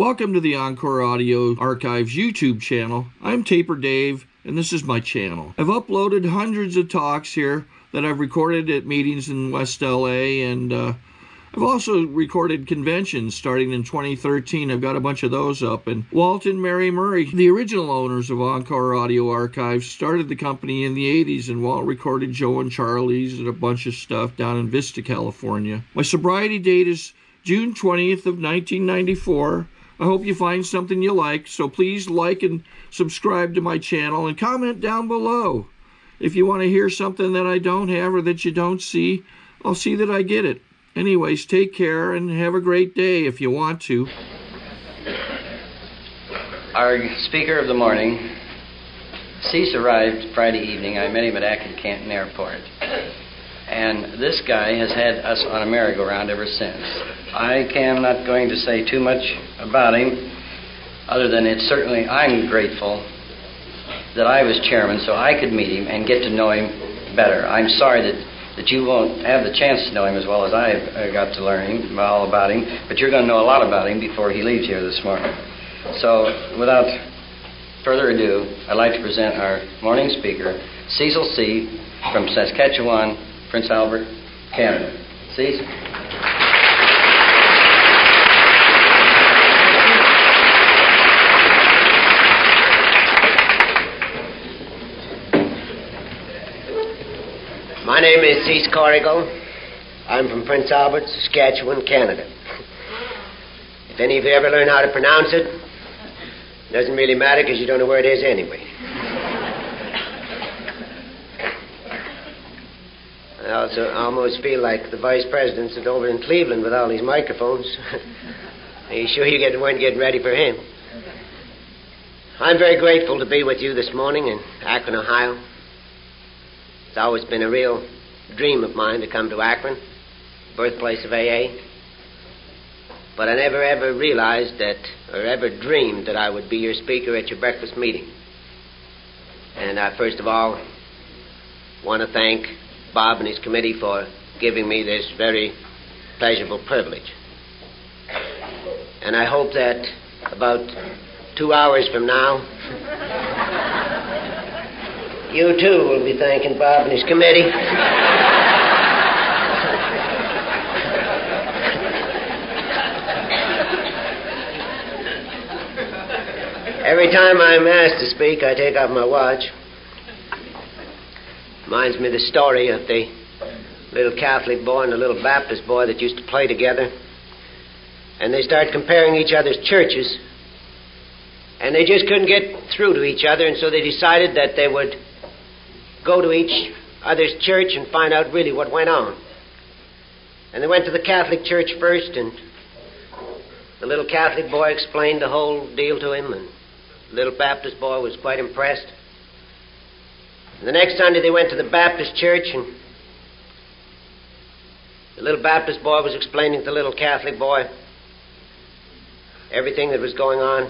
Welcome to the Encore Audio Archives YouTube channel. I'm Taper Dave, and this is my channel. I've uploaded hundreds of talks here that I've recorded at meetings in West LA, and I've also recorded conventions starting in 2013. I've got a bunch of those up. And Walt and Mary Murray, the original owners of Encore Audio Archives, started the company in the 80s, and Walt recorded Joe and Charlie's and a bunch of stuff down in Vista, California. My sobriety date is June 20th of 1994. I hope you find something you like, so please like and subscribe to my channel and comment down below. If you want to hear something that I don't have or that you don't see, I'll see that I get it. Anyways, take care and have a great day if you want to. Our speaker of the morning, Cecil, arrived Friday evening. I met him at Canton Airport. And this guy has had us on a merry-go-round ever since. I am not going to say too much about him, other than I'm grateful that I was chairman so I could meet him and get to know him better. I'm sorry that you won't have the chance to know him as well as I got to learn him, all about him, but you're going to know a lot about him before he leaves here this morning. So, without further ado, I'd like to present our morning speaker, Cecil C. from Saskatchewan, Prince Albert, Canada. Cecil. My name is Cecil Corrigal. I'm from Prince Albert, Saskatchewan, Canada. If any of you ever learn how to pronounce it, it doesn't really matter because you don't know where it is anyway. I also almost feel like the vice president sitting over in Cleveland with all these microphones. Are you sure you weren't getting ready for him? I'm very grateful to be with you this morning in Akron, Ohio. It's always been a real dream of mine to come to Akron, birthplace of AA. But I never ever realized that, or ever dreamed that I would be your speaker at your breakfast meeting. And I first of all want to thank Bob and his committee for giving me this very pleasurable privilege. And I hope that about 2 hours from now, you too will be thanking Bob and his committee. Every time I'm asked to speak, I take off my watch. Reminds me of the story of the little Catholic boy and the little Baptist boy that used to play together. And they started comparing each other's churches. And they just couldn't get through to each other, and so they decided that they would go to each other's church and find out really what went on. And they went to the Catholic church first, and the little Catholic boy explained the whole deal to him, and the little Baptist boy was quite impressed. And the next Sunday they went to the Baptist church, and the little Baptist boy was explaining to the little Catholic boy everything that was going on.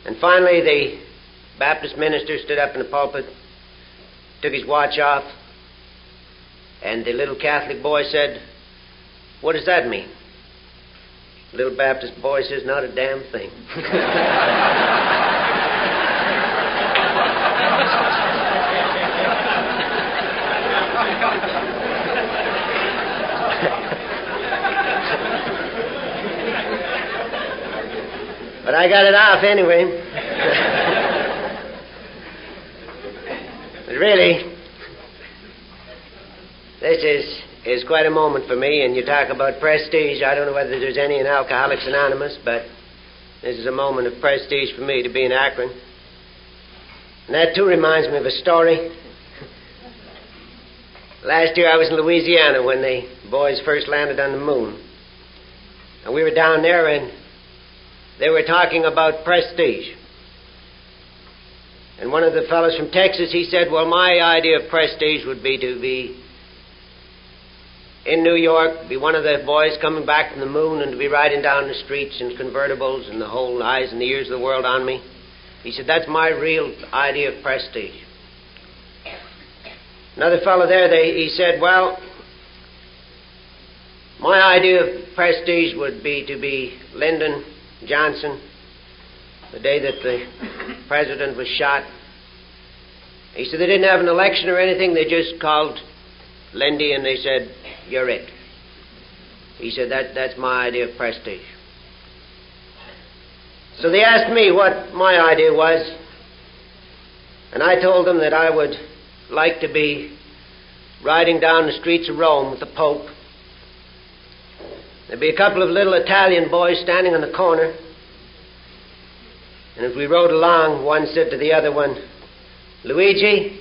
And finally the Baptist minister stood up in the pulpit, took his watch off, and the little Catholic boy said, "What does that mean?" The little Baptist boy says, "Not a damn thing." But I got it off anyway. But really, this is quite a moment for me, and you talk about prestige. I don't know whether there's any in Alcoholics Anonymous, but this is a moment of prestige for me to be in Akron. And that too reminds me of a story. Last year I was in Louisiana when the boys first landed on the moon. And we were down there, and they were talking about prestige. And one of the fellows from Texas, he said, "Well, my idea of prestige would be to be in New York, be one of the boys coming back from the moon, and to be riding down the streets in convertibles and the whole eyes and the ears of the world on me." He said, "That's my real idea of prestige." Another fellow there, he said, "Well, my idea of prestige would be to be Lyndon Johnson, the day that the president was shot. He said they didn't have an election or anything. They just called Lindy and they said, "You're it." He said, that's my idea of prestige. So they asked me what my idea was, and I told them that I would like to be riding down the streets of Rome with the Pope. There'd be a couple of little Italian boys standing on the corner, and as we rode along, one said to the other one, "Luigi,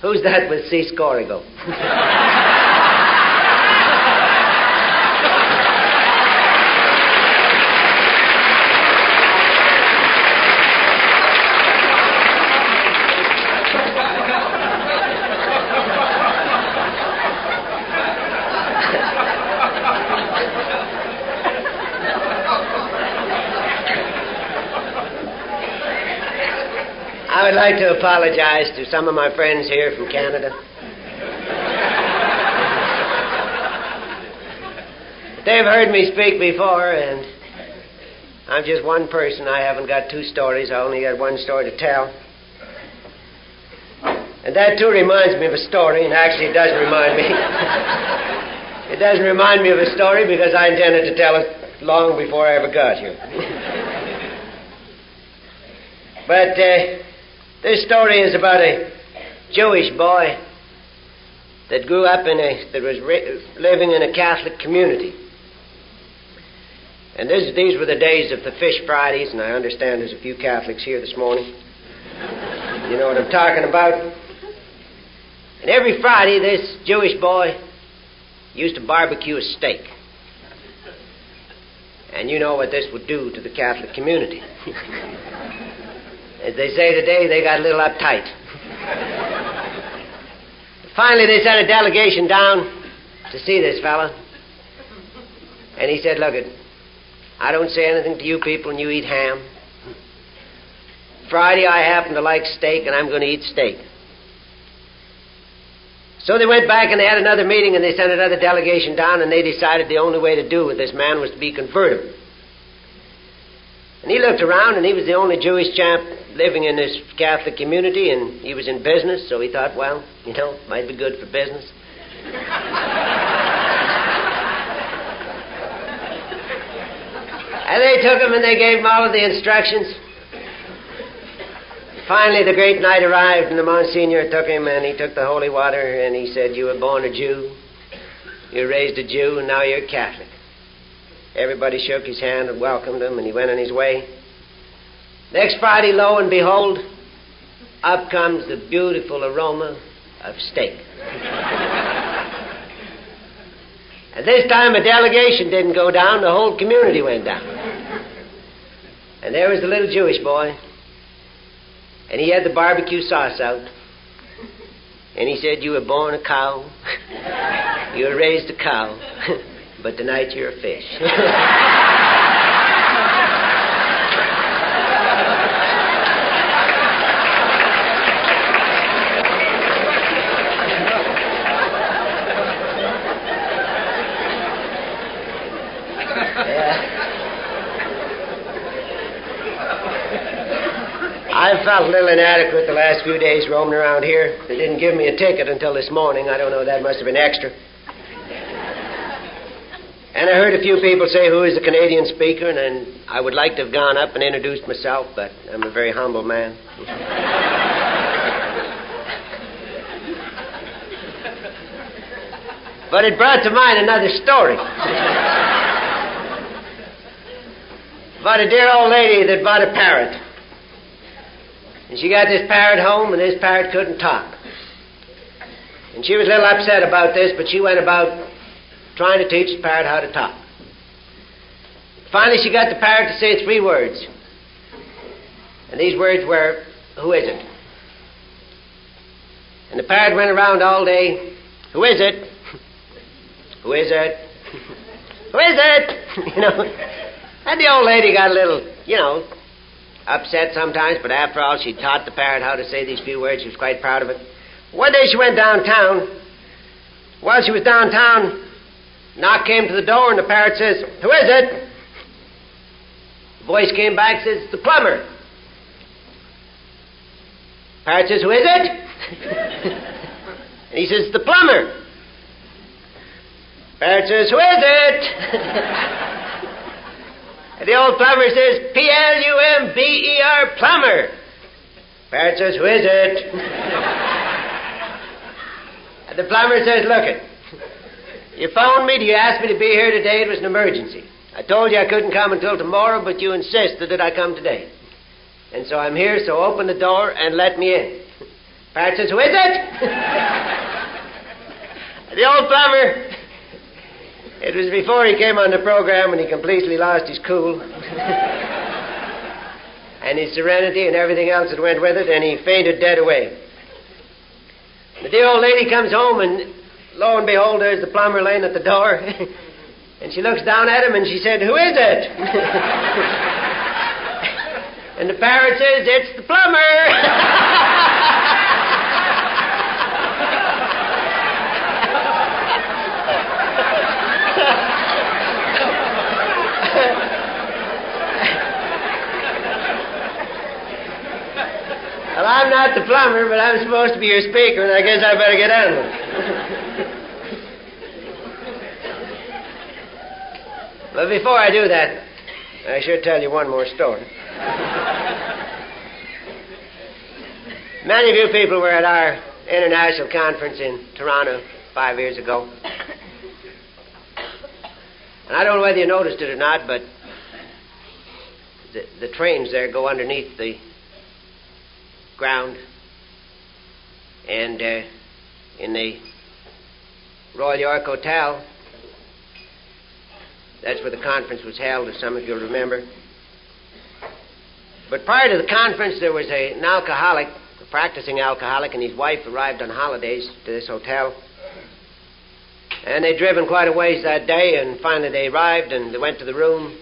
who's that with C. Scorigo?" I would like to apologize to some of my friends here from Canada. They've heard me speak before, and I'm just one person. I haven't got two stories. I only got one story to tell. And that, too, reminds me of a story, and actually it doesn't remind me. It doesn't remind me of a story because I intended to tell it long before I ever got here. But this story is about a Jewish boy that grew up that was living in a Catholic community. And these were the days of the Fish Fridays, and I understand there's a few Catholics here this morning. You know what I'm talking about. And every Friday, this Jewish boy used to barbecue a steak. And you know what this would do to the Catholic community. As they say today, they got a little uptight. Finally, they sent a delegation down to see this fella. And he said, "Look, I don't say anything to you people and you eat ham. Friday, I happen to like steak, and I'm going to eat steak." So they went back and they had another meeting, and they sent another delegation down, and they decided the only way to do with this man was to be converted. And he looked around, and he was the only Jewish chap living in this Catholic community, and he was in business, so he thought, well, might be good for business. And they took him and they gave him all of the instructions. Finally, the great night arrived, and the Monsignor took him, and he took the holy water, and he said, "You were born a Jew, you were raised a Jew, and now you're a Catholic." Everybody shook his hand and welcomed him, and he went on his way. Next Friday, lo and behold, up comes the beautiful aroma of steak. And this time a delegation didn't go down, the whole community went down. And there was the little Jewish boy, and he had the barbecue sauce out. And he said, "You were born a cow, you were raised a cow, but tonight you're a fish." I felt a little inadequate the last few days roaming around here. They didn't give me a ticket until this morning. I don't know, that must have been extra. And I heard a few people say, "Who is the Canadian speaker?" And then I would like to have gone up and introduced myself, but I'm a very humble man. But it brought to mind another story. About a dear old lady that bought a parrot. And she got this parrot home, and this parrot couldn't talk. And she was a little upset about this, but she went about trying to teach the parrot how to talk. Finally, she got the parrot to say 3 words. And these words were, "Who is it?" And the parrot went around all day, "Who is it? Who is it? Who is it?" And the old lady got a little, upset sometimes, but after all, she taught the parrot how to say these few words. She was quite proud of it. One day she went downtown. While she was downtown, knock came to the door, and the parrot says, "Who is it?" The voice came back, says, "The plumber." Parrot says, "Who is it?" And he says, "The plumber." Parrot says, "Who is it?" And the old plumber says, "Plumber, plumber." Parrot says, "Who is it?" And the plumber says, "Look it. You phoned me, you asked me to be here today, it was an emergency. I told you I couldn't come until tomorrow, but you insisted that I come today. And so I'm here, so open the door and let me in." Parrot says, "Who is it?" And the old plumber, it was before he came on the program and he completely lost his cool and his serenity and everything else that went with it, and he fainted dead away. The dear old lady comes home, and lo and behold, there's the plumber laying at the door. And she looks down at him and she said, "Who is it?" And the parrot says, "It's the plumber." Well, I'm not the plumber, but I'm supposed to be your speaker, and I guess I better get on with it. But before I do that, I should tell you one more story. Many of you people were at our international conference in Toronto 5 years ago. And I don't know whether you noticed it or not, but the trains there go underneath the ground. And in the Royal York Hotel, that's where the conference was held, as some of you will remember. But prior to the conference, there was an alcoholic, a practicing alcoholic, and his wife arrived on holidays to this hotel. And they'd driven quite a ways that day, and finally they arrived, and they went to the room.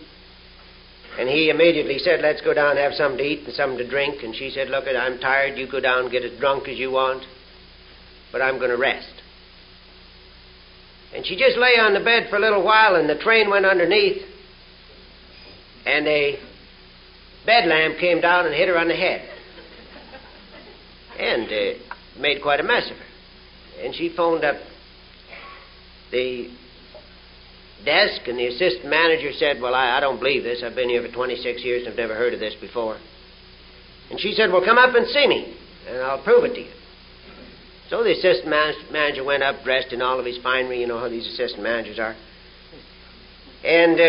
And he immediately said, "Let's go down and have something to eat and something to drink." And she said, "Look, I'm tired. You go down and get as drunk as you want, but I'm going to rest." And she just lay on the bed for a little while, and the train went underneath, and a bed lamp came down and hit her on the head. And made quite a mess of her. And she phoned up the desk, and the assistant manager said, "Well, I don't believe this. I've been here for 26 years and I've never heard of this before." And she said, "Well, come up and see me, and I'll prove it to you." So the assistant manager went up, dressed in all of his finery. You know how these assistant managers are. And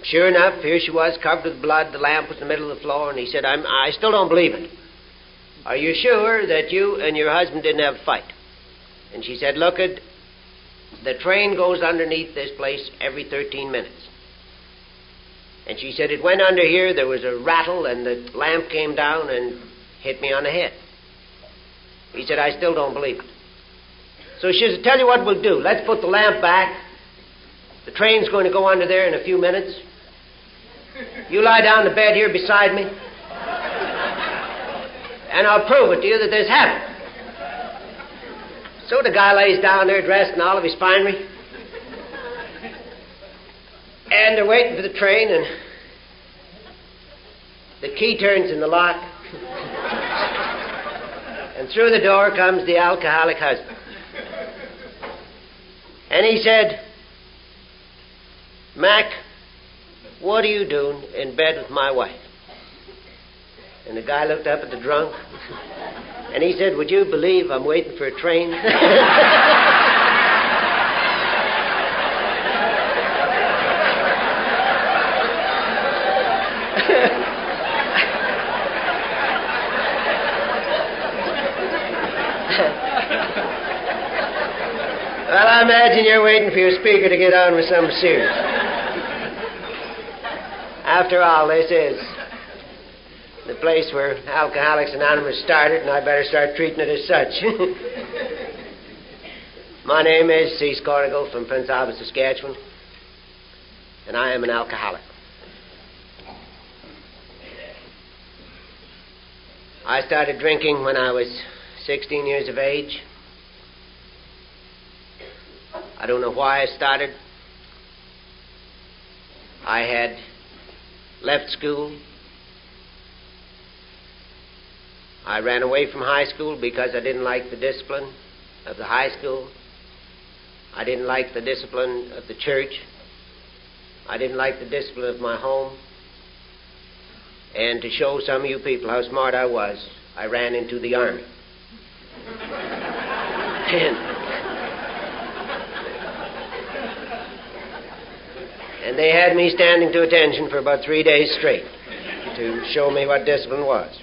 sure enough, here she was, covered with blood. The lamp was in the middle of the floor, and he said, I still don't believe it. Are you sure that you and your husband didn't have a fight?" And she said, "Look, the train goes underneath this place every 13 minutes. And she said, it went under here, there was a rattle, and the lamp came down and hit me on the head." He said, "I still don't believe it." So she said, "Tell you what we'll do. Let's put the lamp back. The train's going to go under there in a few minutes. You lie down in the bed here beside me, and I'll prove it to you that this happened." So the guy lays down there dressed in all of his finery. And they're waiting for the train, and the key turns in the lock. And through the door comes the alcoholic husband. And he said, "Mac, what are you doing in bed with my wife?" And the guy looked up at the drunk, and he said, "Would you believe I'm waiting for a train?" Well, I imagine you're waiting for your speaker to get on with something serious. After all, this is the place where Alcoholics Anonymous started, and I better start treating it as such. My name is Cecil from Prince Albert, Saskatchewan, and I am an alcoholic. I started drinking when I was 16 years of age. I don't know why I started. I had left school. I ran away from high school because I didn't like the discipline of the high school. I didn't like the discipline of the church. I didn't like the discipline of my home. And to show some of you people how smart I was, I ran into the Army. And they had me standing to attention for about 3 days straight to show me what discipline was.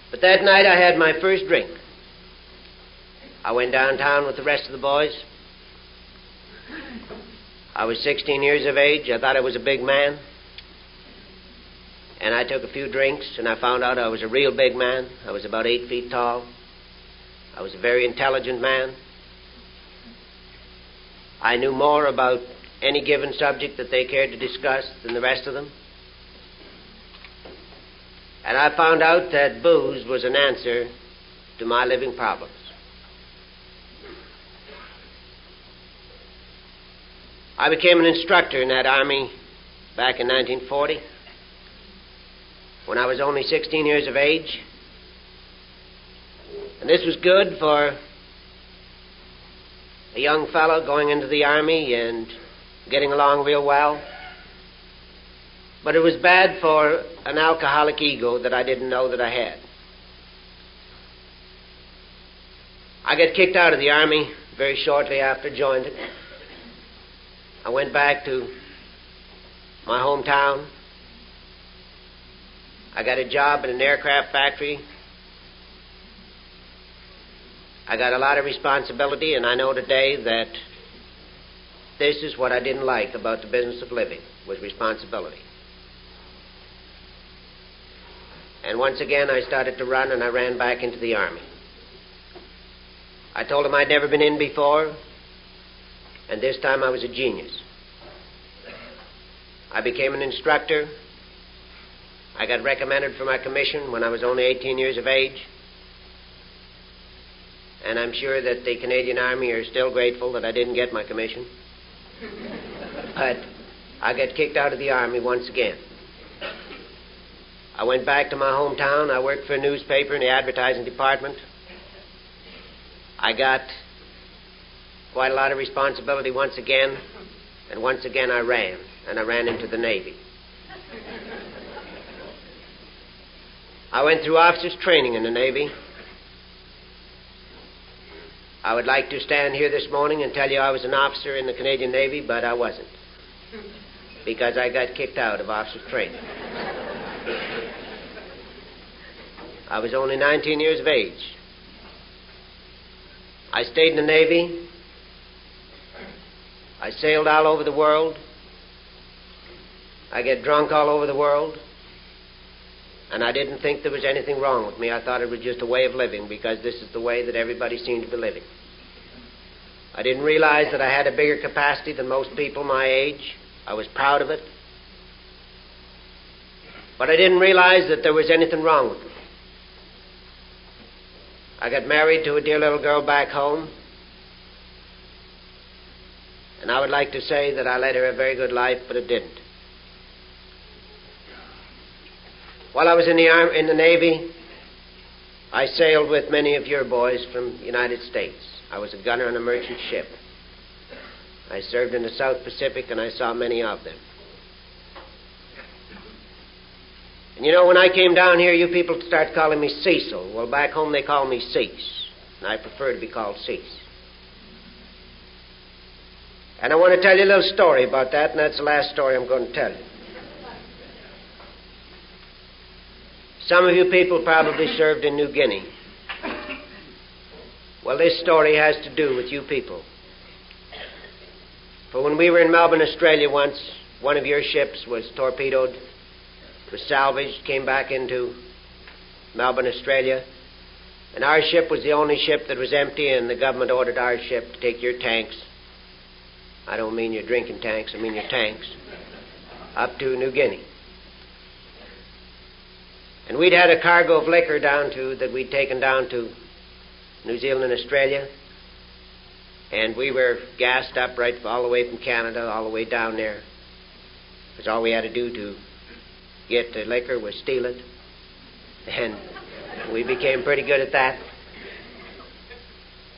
But that night I had my first drink. I went downtown with the rest of the boys. I was 16 years of age. I thought I was a big man. And I took a few drinks, and I found out I was a real big man. I was about 8 feet tall. I was a very intelligent man. I knew more about any given subject that they cared to discuss than the rest of them. And I found out that booze was an answer to my living problems. I became an instructor in that Army back in 1940 when I was only 16 years of age. And this was good for a young fellow going into the Army and getting along real well. But it was bad for an alcoholic ego that I didn't know that I had. I got kicked out of the Army very shortly after I joined it. I went back to my hometown. I got a job in an aircraft factory. I got a lot of responsibility, and I know today that this is what I didn't like about the business of living, was responsibility. And once again, I started to run, and I ran back into the Army. I told them I'd never been in before, and this time I was a genius. I became an instructor. I got recommended for my commission when I was only 18 years of age. And I'm sure that the Canadian Army are still grateful that I didn't get my commission. But I got kicked out of the Army once again. I went back to my hometown. I worked for a newspaper in the advertising department. I got quite a lot of responsibility once again, and once again I ran, and I ran into the Navy. I went through officers' training in the Navy. I would like to stand here this morning and tell you I was an officer in the Canadian Navy, but I wasn't, because I got kicked out of officers' training. I was only 19 years of age. I stayed in the Navy. I sailed all over the world. I get drunk all over the world. And I didn't think there was anything wrong with me. I thought it was just a way of living, because this is the way that everybody seemed to be living. I didn't realize that I had a bigger capacity than most people my age. I was proud of it. But I didn't realize that there was anything wrong with me. I got married to a dear little girl back home. And I would like to say that I led her a very good life, but it didn't. While I was in the Navy, I sailed with many of your boys from the United States. I was a gunner on a merchant ship. I served in the South Pacific, and I saw many of them. And you know, when I came down here, you people start calling me Cecil. Well, back home they call me Cease, and I prefer to be called Cease. And I want to tell you a little story about that, and that's the last story I'm going to tell you. Some of you people probably served in New Guinea. Well, this story has to do with you people. For when we were in Melbourne, Australia once, one of your ships was torpedoed, was salvaged, came back into Melbourne, Australia, and our ship was the only ship that was empty, and the government ordered our ship to take your tanks. I don't mean your drinking tanks, I mean your tanks, up to New Guinea. And we'd had a cargo of liquor that we'd taken down to New Zealand and Australia. And we were gassed up right all the way from Canada, all the way down there. because all we had to do to get the liquor was steal it. And we became pretty good at that.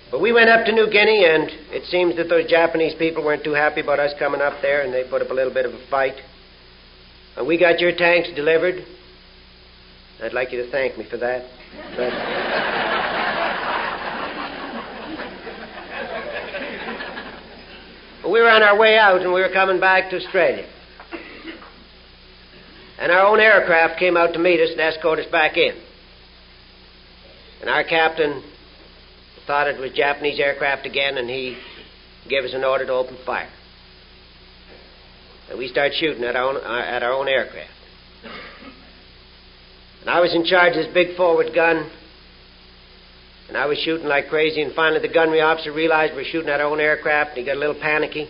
But we went up to New Guinea, and it seems that those Japanese people weren't too happy about us coming up there, and they put up a little bit of a fight. And we got your tanks delivered. I'd like you to thank me for that. But we were on our way out, and we were coming back to Australia. And our own aircraft came out to meet us and escort us back in. And our captain thought it was Japanese aircraft again, and he gave us an order to open fire. And we started shooting at our own aircraft. And I was in charge of this big forward gun, and I was shooting like crazy, and finally the gunnery officer realized we were shooting at our own aircraft, and he got a little panicky.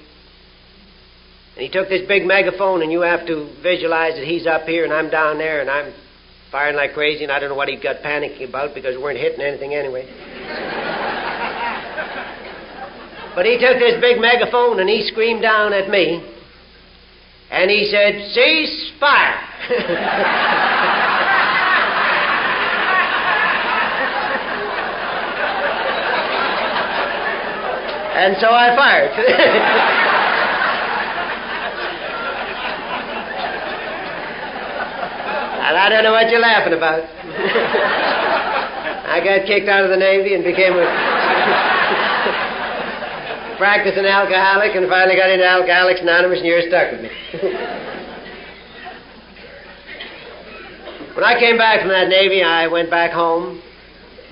And he took this big megaphone, and you have to visualize that he's up here and I'm down there, and I'm firing like crazy, and I don't know what he got panicking about because we weren't hitting anything anyway. But he took this big megaphone and he screamed down at me, and he said, "Cease fire!" And so I fired. And I don't know what you're laughing about. I got kicked out of the Navy and became a practicing alcoholic, and finally got into Alcoholics Anonymous, and you're stuck with me. When I came back from that Navy, I went back home,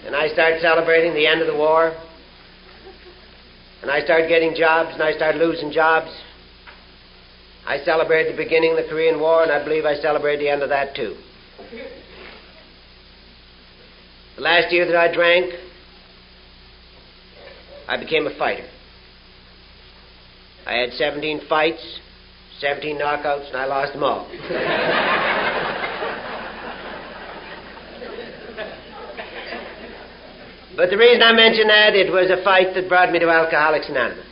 and I started celebrating the end of the war. And I started getting jobs, and I started losing jobs. I celebrated the beginning of the Korean War, and I believe I celebrated the end of that, too. The last year that I drank, I became a fighter. I had 17 fights, 17 knockouts, and I lost them all. But the reason I mention that, it was a fight that brought me to Alcoholics Anonymous.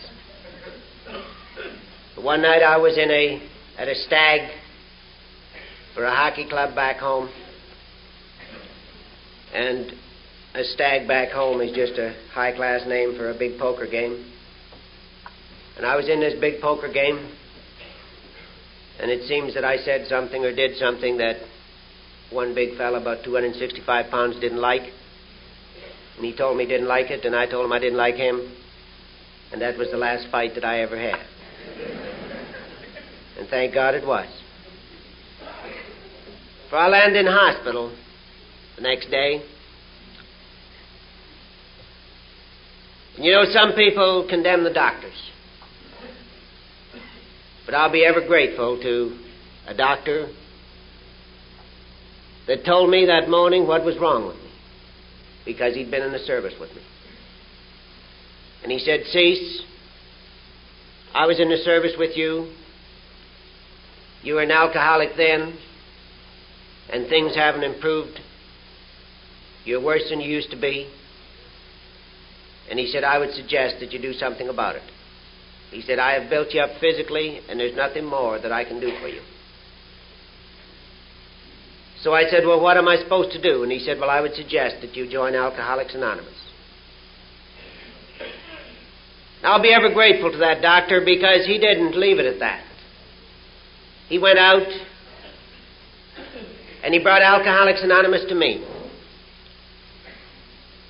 One night I was at a stag for a hockey club back home. And a stag back home is just a high-class name for a big poker game. And I was in this big poker game, and it seems that I said something or did something that one big fella, about 265 pounds, didn't like. And he told me he didn't like it, and I told him I didn't like him. And that was the last fight that I ever had. And thank God it was. For I landed in hospital the next day. And you know, some people condemn the doctors. But I'll be ever grateful to a doctor that told me that morning what was wrong with me, because he'd been in the service with me. And he said, "Cease, I was in the service with you. You were an alcoholic then, and things haven't improved. You're worse than you used to be." And he said, "I would suggest that you do something about it." He said, "I have built you up physically, and there's nothing more that I can do for you." So I said, "Well, what am I supposed to do?" And he said, "Well, I would suggest that you join Alcoholics Anonymous." I'll be ever grateful to that doctor, because he didn't leave it at that. He went out, and he brought Alcoholics Anonymous to me.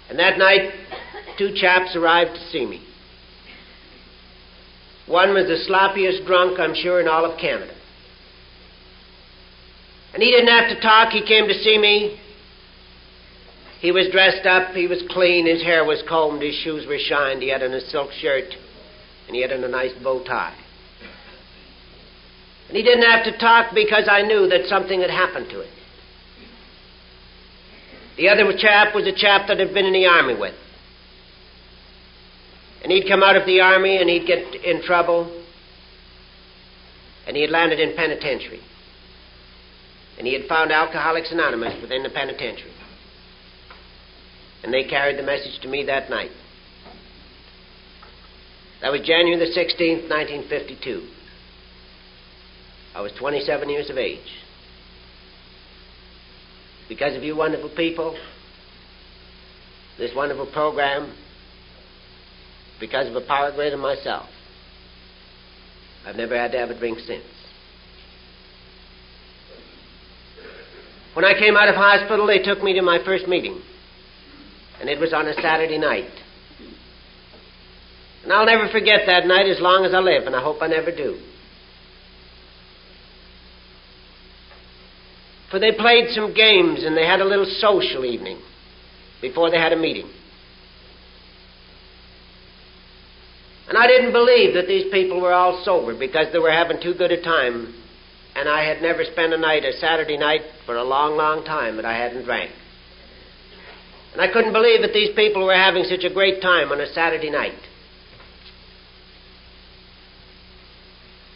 And that night, 2 chaps arrived to see me. One was the sloppiest drunk, I'm sure, in all of Canada. And he didn't have to talk. He came to see me. He was dressed up. He was clean. His hair was combed. His shoes were shined. He had on a silk shirt, and he had on a nice bow tie. And he didn't have to talk, because I knew that something had happened to him. The other chap was a chap that I'd been in the Army with. And he'd come out of the Army, and he'd get in trouble, and he had landed in penitentiary. And he had found Alcoholics Anonymous within the penitentiary. And they carried the message to me that night. That was January the 16th, 1952. I was 27 years of age. Because of you wonderful people, this wonderful program, because of a power greater than myself, I've never had to have a drink since. When I came out of hospital, they took me to my first meeting, and it was on a Saturday night. And I'll never forget that night as long as I live, and I hope I never do. For they played some games, and they had a little social evening before they had a meeting. And I didn't believe that these people were all sober because they were having too good a time. And I had never spent a Saturday night for a long, long time that I hadn't drank. And I couldn't believe that these people were having such a great time on a Saturday night.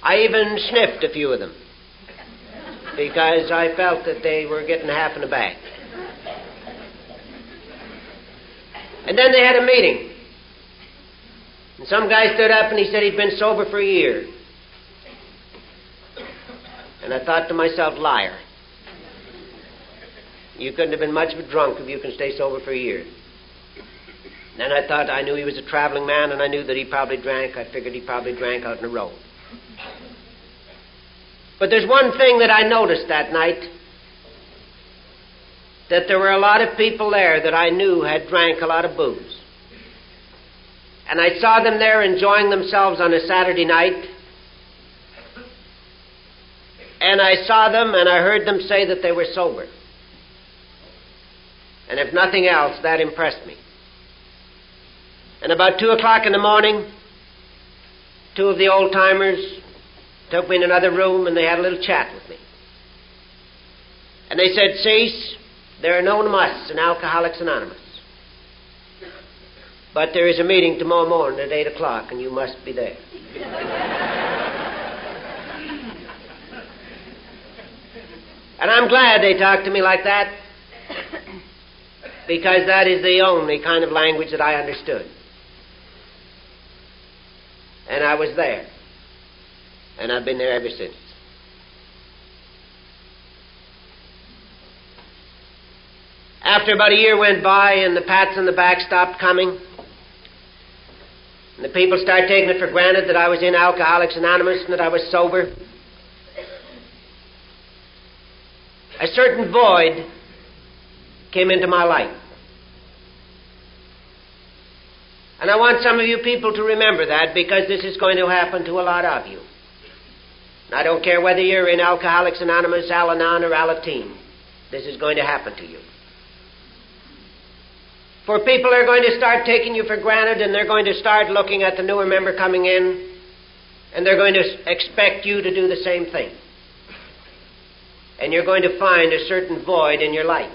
I even sniffed a few of them because I felt that they were getting half in the bag. And then they had a meeting. And some guy stood up and he said he'd been sober for a year. And I thought to myself, liar. You couldn't have been much of a drunk if you can stay sober for a year. Then I thought, I knew he was a traveling man, and I knew that he probably drank. I figured he probably drank out in the road. But there's one thing that I noticed that night, that there were a lot of people there that I knew had drank a lot of booze. And I saw them there enjoying themselves on a Saturday night. And I saw them and I heard them say that they were sober. And if nothing else, that impressed me. And about 2 o'clock in the morning, two of the old-timers took me in another room and they had a little chat with me. And they said, Cease, there are no muss in Alcoholics Anonymous. But there is a meeting tomorrow morning at 8 o'clock and you must be there. And I'm glad they talked to me like that, because that is the only kind of language that I understood. And I was there. And I've been there ever since. After about a year went by and the pats on the back stopped coming, and the people started taking it for granted that I was in Alcoholics Anonymous and that I was sober, a certain void came into my life. And I want some of you people to remember that, because this is going to happen to a lot of you. And I don't care whether you're in Alcoholics Anonymous, Al-Anon, or Alateen. This is going to happen to you. For people are going to start taking you for granted, and they're going to start looking at the newer member coming in, and they're going to expect you to do the same thing. And you're going to find a certain void in your life.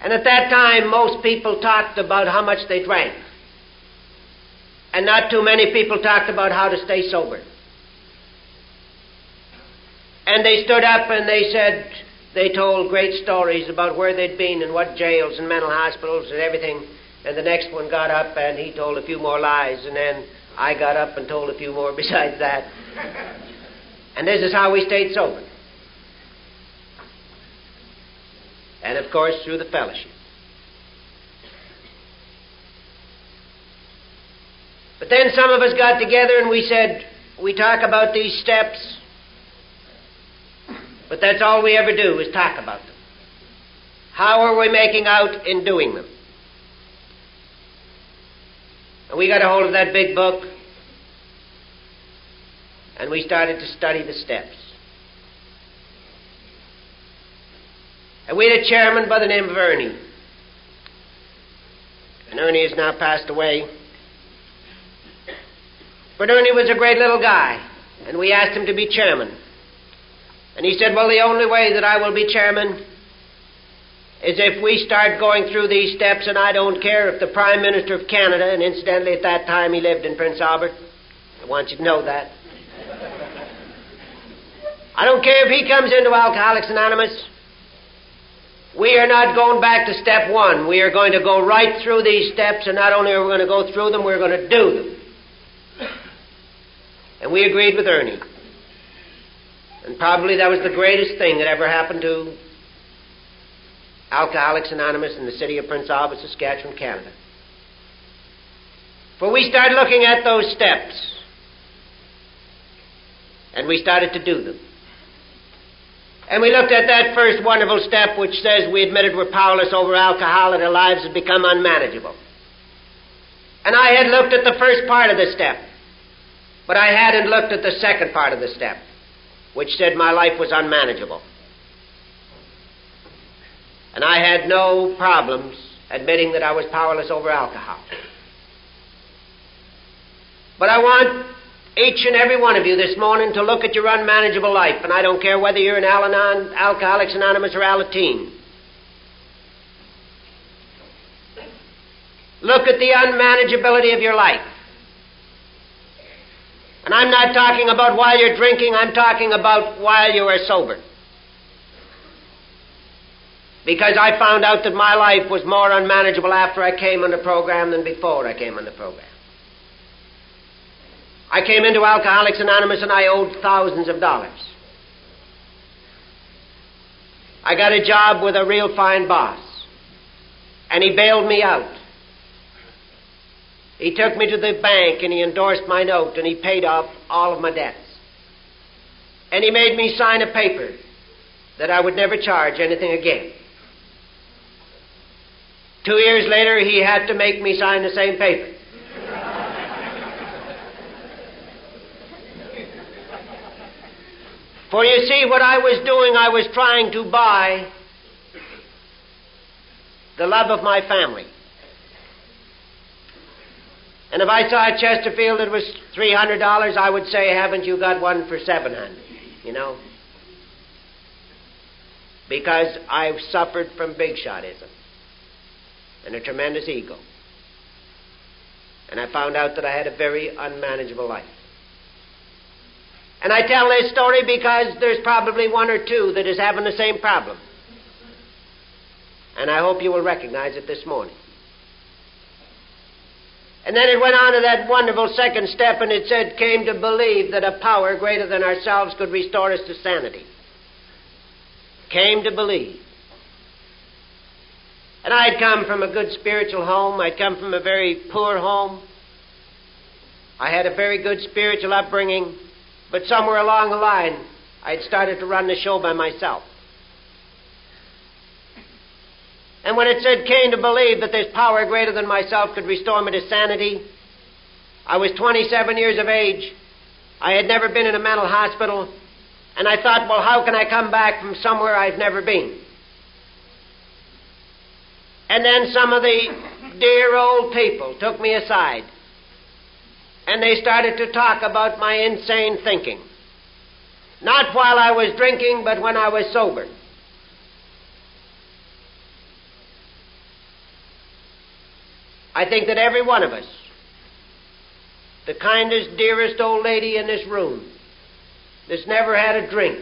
And at that time, most people talked about how much they drank. And not too many people talked about how to stay sober. And they stood up and they said, they told great stories about where they'd been and what jails and mental hospitals and everything. And the next one got up and he told a few more lies. And then I got up and told a few more besides that. And this is how we stayed sober. And of course, through the fellowship. But then some of us got together and we said, we talk about these steps, but that's all we ever do is talk about them. How are we making out in doing them? And we got a hold of that big book, and we started to study the steps. And we had a chairman by the name of Ernie. And Ernie has now passed away. But Ernie was a great little guy, and we asked him to be chairman. And he said, well, the only way that I will be chairman is if we start going through these steps, and I don't care if the Prime Minister of Canada, and incidentally at that time he lived in Prince Albert, I want you to know that. I don't care if he comes into Alcoholics Anonymous. We are not going back to step one. We are going to go right through these steps, and not only are we going to go through them, we're going to do them. And And we agreed with Ernie. And probably that was the greatest thing that ever happened to Alcoholics Anonymous in the city of Prince Albert, Saskatchewan, Canada. For we started looking at those steps, and we started to do them. And we looked at that first wonderful step which says we admitted we're powerless over alcohol and our lives had become unmanageable. And I had looked at the first part of the step, but I hadn't looked at the second part of the step, which said my life was unmanageable. And I had no problems admitting that I was powerless over alcohol. But I want each and every one of you this morning to look at your unmanageable life, and I don't care whether you're in Al-Anon, Alcoholics Anonymous, or Alateen. Look at the unmanageability of your life. And I'm not talking about while you're drinking, I'm talking about while you are sober. Because I found out that my life was more unmanageable after I came on the program than before I came on the program. I came into Alcoholics Anonymous and I owed thousands of dollars. I got a job with a real fine boss, and he bailed me out. He took me to the bank and he endorsed my note and he paid off all of my debts. And he made me sign a paper that I would never charge anything again. 2 years later, he had to make me sign the same paper. For you see, what I was doing, I was trying to buy the love of my family. And if I saw a Chesterfield that was $300, I would say, haven't you got one for $700? You know? Because I've suffered from big shotism and a tremendous ego. And I found out that I had a very unmanageable life. And I tell this story because there's probably one or two that is having the same problem. And I hope you will recognize it this morning. And then it went on to that wonderful second step, and it said, came to believe that a power greater than ourselves could restore us to sanity. Came to believe. And I'd come from a good spiritual home. I'd come from a very poor home. I had a very good spiritual upbringing, but somewhere along the line, I'd started to run the show by myself. And when it said, came to believe that this power greater than myself could restore me to sanity, I was 27 years of age. I had never been in a mental hospital. And I thought, well, how can I come back from somewhere I've never been? And then some of the dear old people took me aside. And they started to talk about my insane thinking. Not while I was drinking, but when I was sober. I think that every one of us, the kindest, dearest old lady in this room that's never had a drink,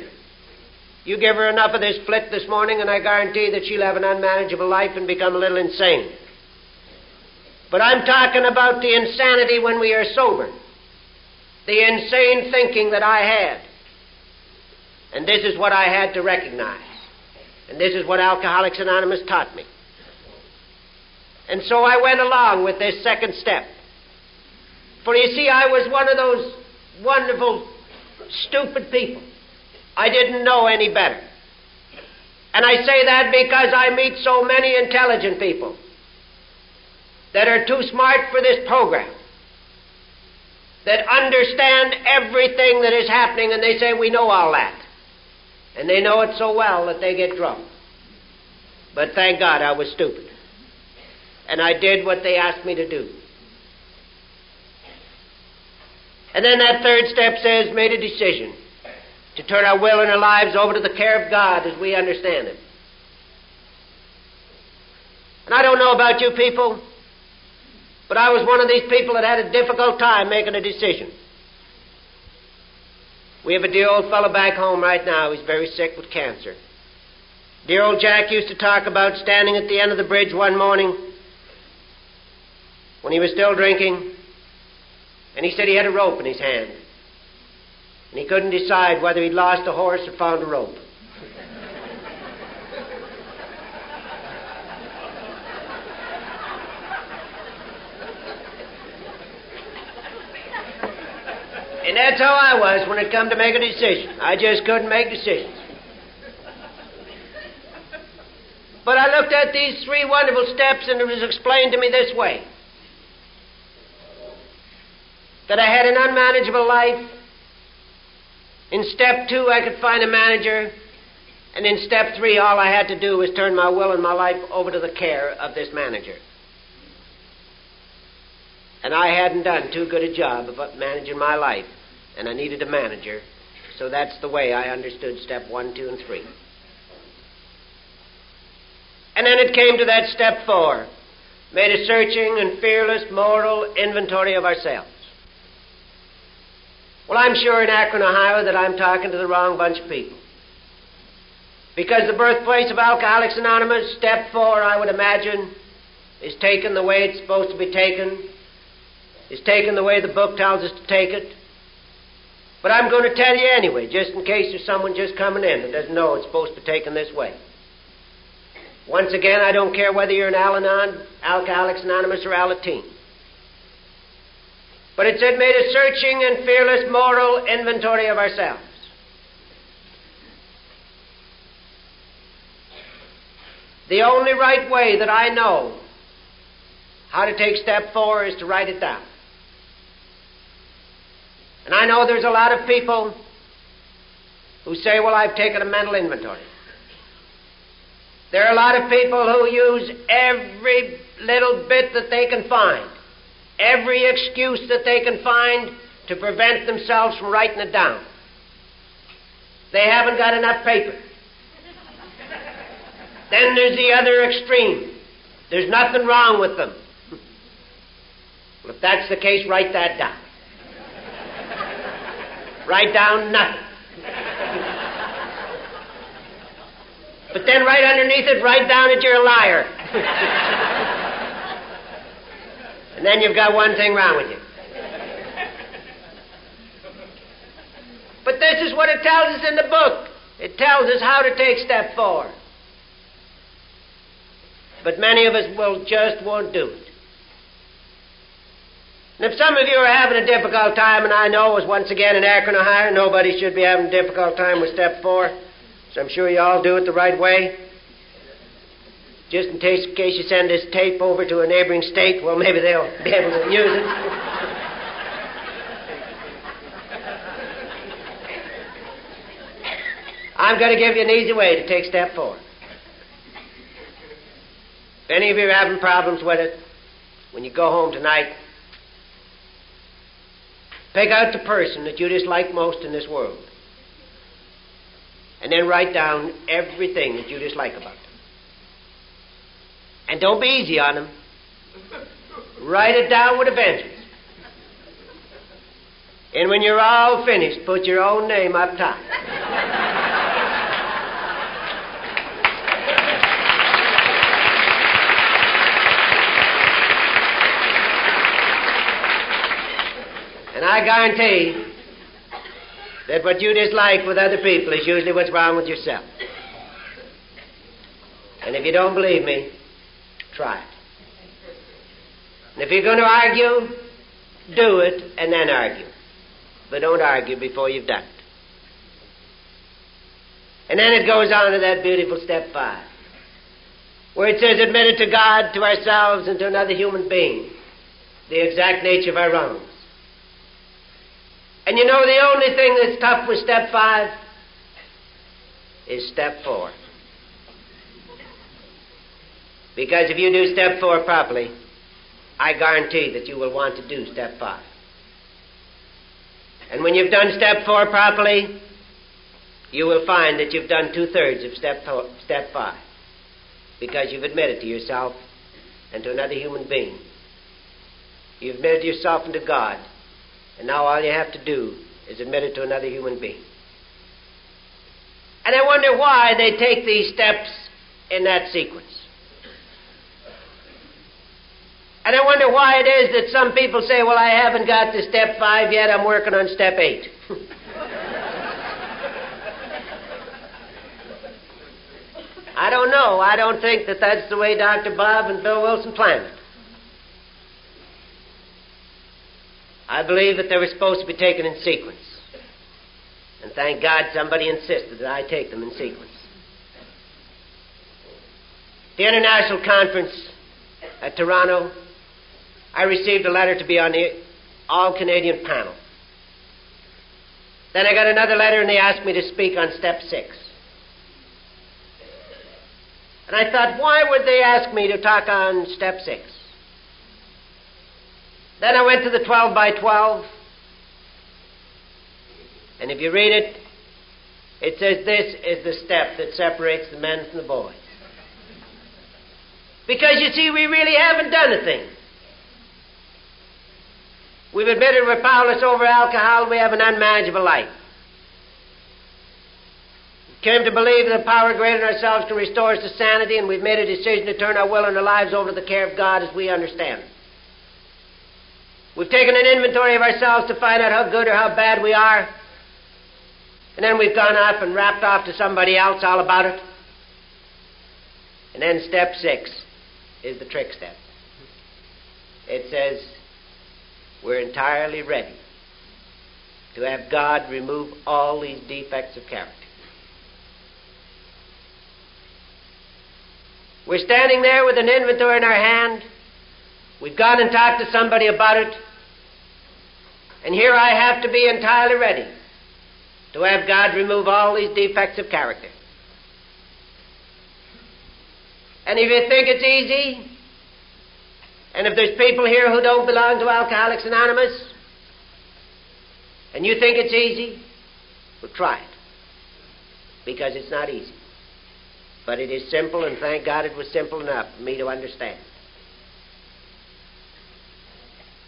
you give her enough of this flit this morning and I guarantee that she'll have an unmanageable life and become a little insane. But I'm talking about the insanity when we are sober. The insane thinking that I had. And this is what I had to recognize. And this is what Alcoholics Anonymous taught me. And so I went along with this second step. For you see, I was one of those wonderful, stupid people. I didn't know any better. And I say that because I meet so many intelligent people that are too smart for this program, that understand everything that is happening, and they say, we know all that. And they know it so well that they get drunk. But thank God I was stupid. And I did what they asked me to do. And then that third step says, made a decision to turn our will and our lives over to the care of God as we understand it. And I don't know about you people, but I was one of these people that had a difficult time making a decision. We have a dear old fellow back home right now. He's very sick with cancer. Dear old Jack used to talk about standing at the end of the bridge one morning when he was still drinking, and he said he had a rope in his hand. And he couldn't decide whether he'd lost a horse or found a rope. And that's how I was when it come to make a decision. I just couldn't make decisions. But I looked at these 3 wonderful steps, and it was explained to me this way. That I had an unmanageable life. In step 2, I could find a manager. And in step 3, all I had to do was turn my will and my life over to the care of this manager. And I hadn't done too good a job of managing my life. And I needed a manager. So that's the way I understood step 1, 2, and 3. And then it came to that step 4. Made a searching and fearless moral inventory of ourselves. Well, I'm sure in Akron, Ohio, that I'm talking to the wrong bunch of people. Because the birthplace of Alcoholics Anonymous, step 4, I would imagine, is taken the way it's supposed to be taken, is taken the way the book tells us to take it. But I'm going to tell you anyway, just in case there's someone just coming in that doesn't know it's supposed to be taken this way. Once again, I don't care whether you're an Al-Anon, Alcoholics Anonymous, or Alateen. But it said, made a searching and fearless moral inventory of ourselves. The only right way that I know how to take step 4 is to write it down. And I know there's a lot of people who say, well, I've taken a mental inventory. There are a lot of people who use every little bit that they can find, every excuse that they can find to prevent themselves from writing it down. They haven't got enough paper. Then there's the other extreme. There's nothing wrong with them. Well, if that's the case, write that down. Write down nothing. But then right underneath it, write down that you're a liar. And then you've got one thing wrong with you. But this is what it tells us in the book. It tells us how to take step 4. But many of us won't do it. And if some of you are having a difficult time, and I know as once again in Akron, Ohio, nobody should be having a difficult time with step 4, so I'm sure you all do it the right way. Just in case you send this tape over to a neighboring state, well, maybe they'll be able to use it. I'm going to give you an easy way to take step 4. If any of you are having problems with it, when you go home tonight, pick out the person that you dislike most in this world. And then write down everything that you dislike about them. And don't be easy on them. Write it down with a vengeance. And when you're all finished, put your own name up top. And I guarantee that what you dislike with other people is usually what's wrong with yourself. And if you don't believe me, try it. And if you're going to argue, do it and then argue. But don't argue before you've done it. And then it goes on to that beautiful step 5, where it says, admitted to God, to ourselves, and to another human being, the exact nature of our wrongs. And you know, the only thing that's tough with step 5 is step 4. Because if you do step 4 properly, I guarantee that you will want to do step 5. And when you've done step 4 properly, you will find that you've done 2/3 of step 5. Because you've admitted to yourself and to another human being. You've admitted to yourself and to God. And now all you have to do is admit it to another human being. And I wonder why they take these steps in that sequence. And I wonder why it is that some people say, well, I haven't got to step 5 yet, I'm working on step 8. I don't know. I don't think that that's the way Dr. Bob and Bill Wilson planned it. I believe that they were supposed to be taken in sequence. And thank God somebody insisted that I take them in sequence. The International Conference at Toronto, I received a letter to be on the all-Canadian panel. Then I got another letter and they asked me to speak on step 6. And I thought, why would they ask me to talk on step 6? Then I went to the 12 by 12. And if you read it, it says this is the step that separates the men from the boys. Because you see, we really haven't done a thing. We've admitted we're powerless over alcohol. We have an unmanageable life. We came to believe that a power greater than ourselves can restore us to sanity, and we've made a decision to turn our will and our lives over to the care of God as we understand it. We've taken an inventory of ourselves to find out how good or how bad we are, and then we've gone off and rapped off to somebody else all about it. And then step 6 is the trick step. It says, we're entirely ready to have God remove all these defects of character. We're standing there with an inventory in our hand. We've gone and talked to somebody about it. And here I have to be entirely ready to have God remove all these defects of character. And if you think it's easy, and if there's people here who don't belong to Alcoholics Anonymous, and you think it's easy, well, try it. Because it's not easy. But it is simple, and thank God it was simple enough for me to understand.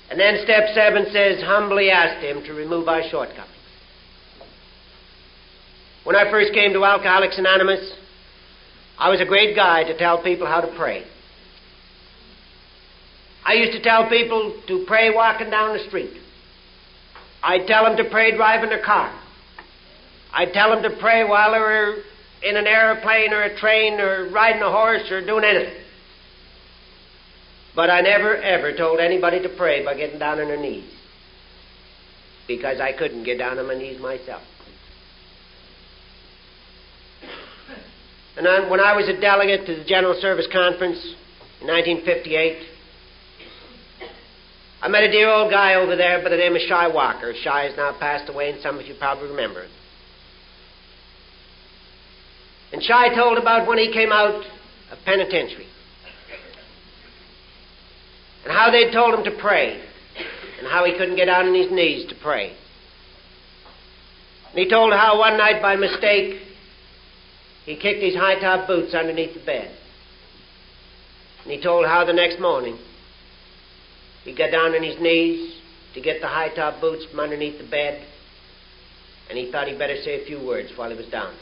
And then step 7 says, humbly asked Him to remove our shortcomings. When I first came to Alcoholics Anonymous, I was a great guy to tell people how to pray. I used to tell people to pray walking down the street. I'd tell them to pray driving their car. I'd tell them to pray while they were in an airplane or a train or riding a horse or doing anything. But I never, ever told anybody to pray by getting down on their knees, because I couldn't get down on my knees myself. And when I was a delegate to the General Service Conference in 1958, I met a dear old guy over there by the name of Shy Walker. Shy has now passed away, and some of you probably remember him. And Shy told about when he came out of penitentiary, and how they'd told him to pray, and how he couldn't get down on his knees to pray. And he told how one night by mistake he kicked his high-top boots underneath the bed. And he told how the next morning he got down on his knees to get the high-top boots from underneath the bed, and he thought he'd better say a few words while he was down.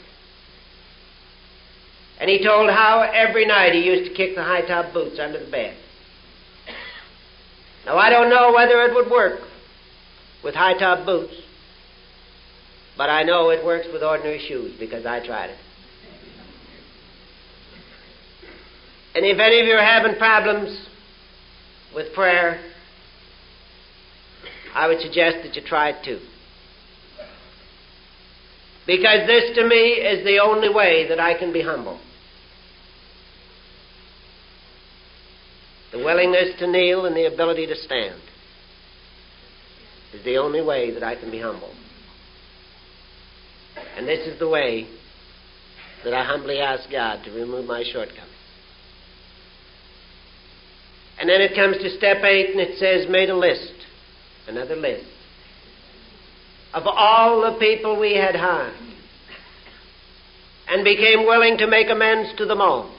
And he told how every night he used to kick the high-top boots under the bed. Now, I don't know whether it would work with high-top boots, but I know it works with ordinary shoes because I tried it. And if any of you are having problems with prayer, I would suggest that you try it too. Because this to me is the only way that I can be humble. The willingness to kneel and the ability to stand is the only way that I can be humble. And this is the way that I humbly ask God to remove my shortcomings. And then it comes to step 8, and it says, made a list, another list, of all the people we had harmed, and became willing to make amends to them all.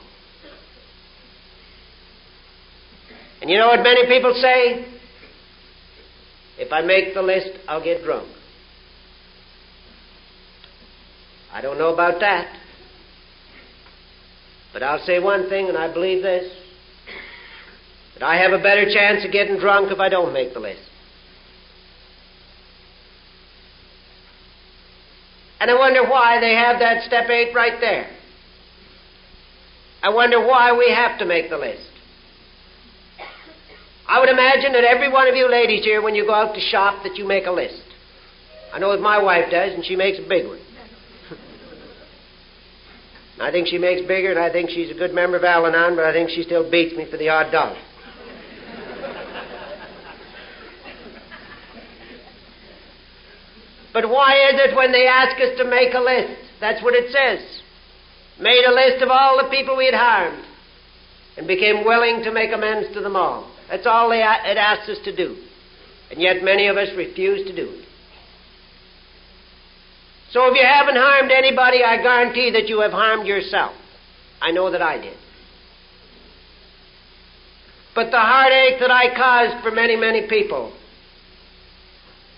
And you know what many people say? If I make the list, I'll get drunk. I don't know about that. But I'll say one thing, and I believe this, that I have a better chance of getting drunk if I don't make the list. And I wonder why they have that step 8 right there. I wonder why we have to make the list. I would imagine that every one of you ladies here, when you go out to shop, that you make a list. I know that my wife does, and she makes a big one. I think she makes bigger, and I think she's a good member of Al-Anon, but I think she still beats me for the odd dollar. But why is it when they ask us to make a list? That's what it says. Made a list of all the people we had harmed and became willing to make amends to them all. That's all it asks us to do. And yet many of us refuse to do it. So if you haven't harmed anybody, I guarantee that you have harmed yourself. I know that I did. But the heartache that I caused for many, many people,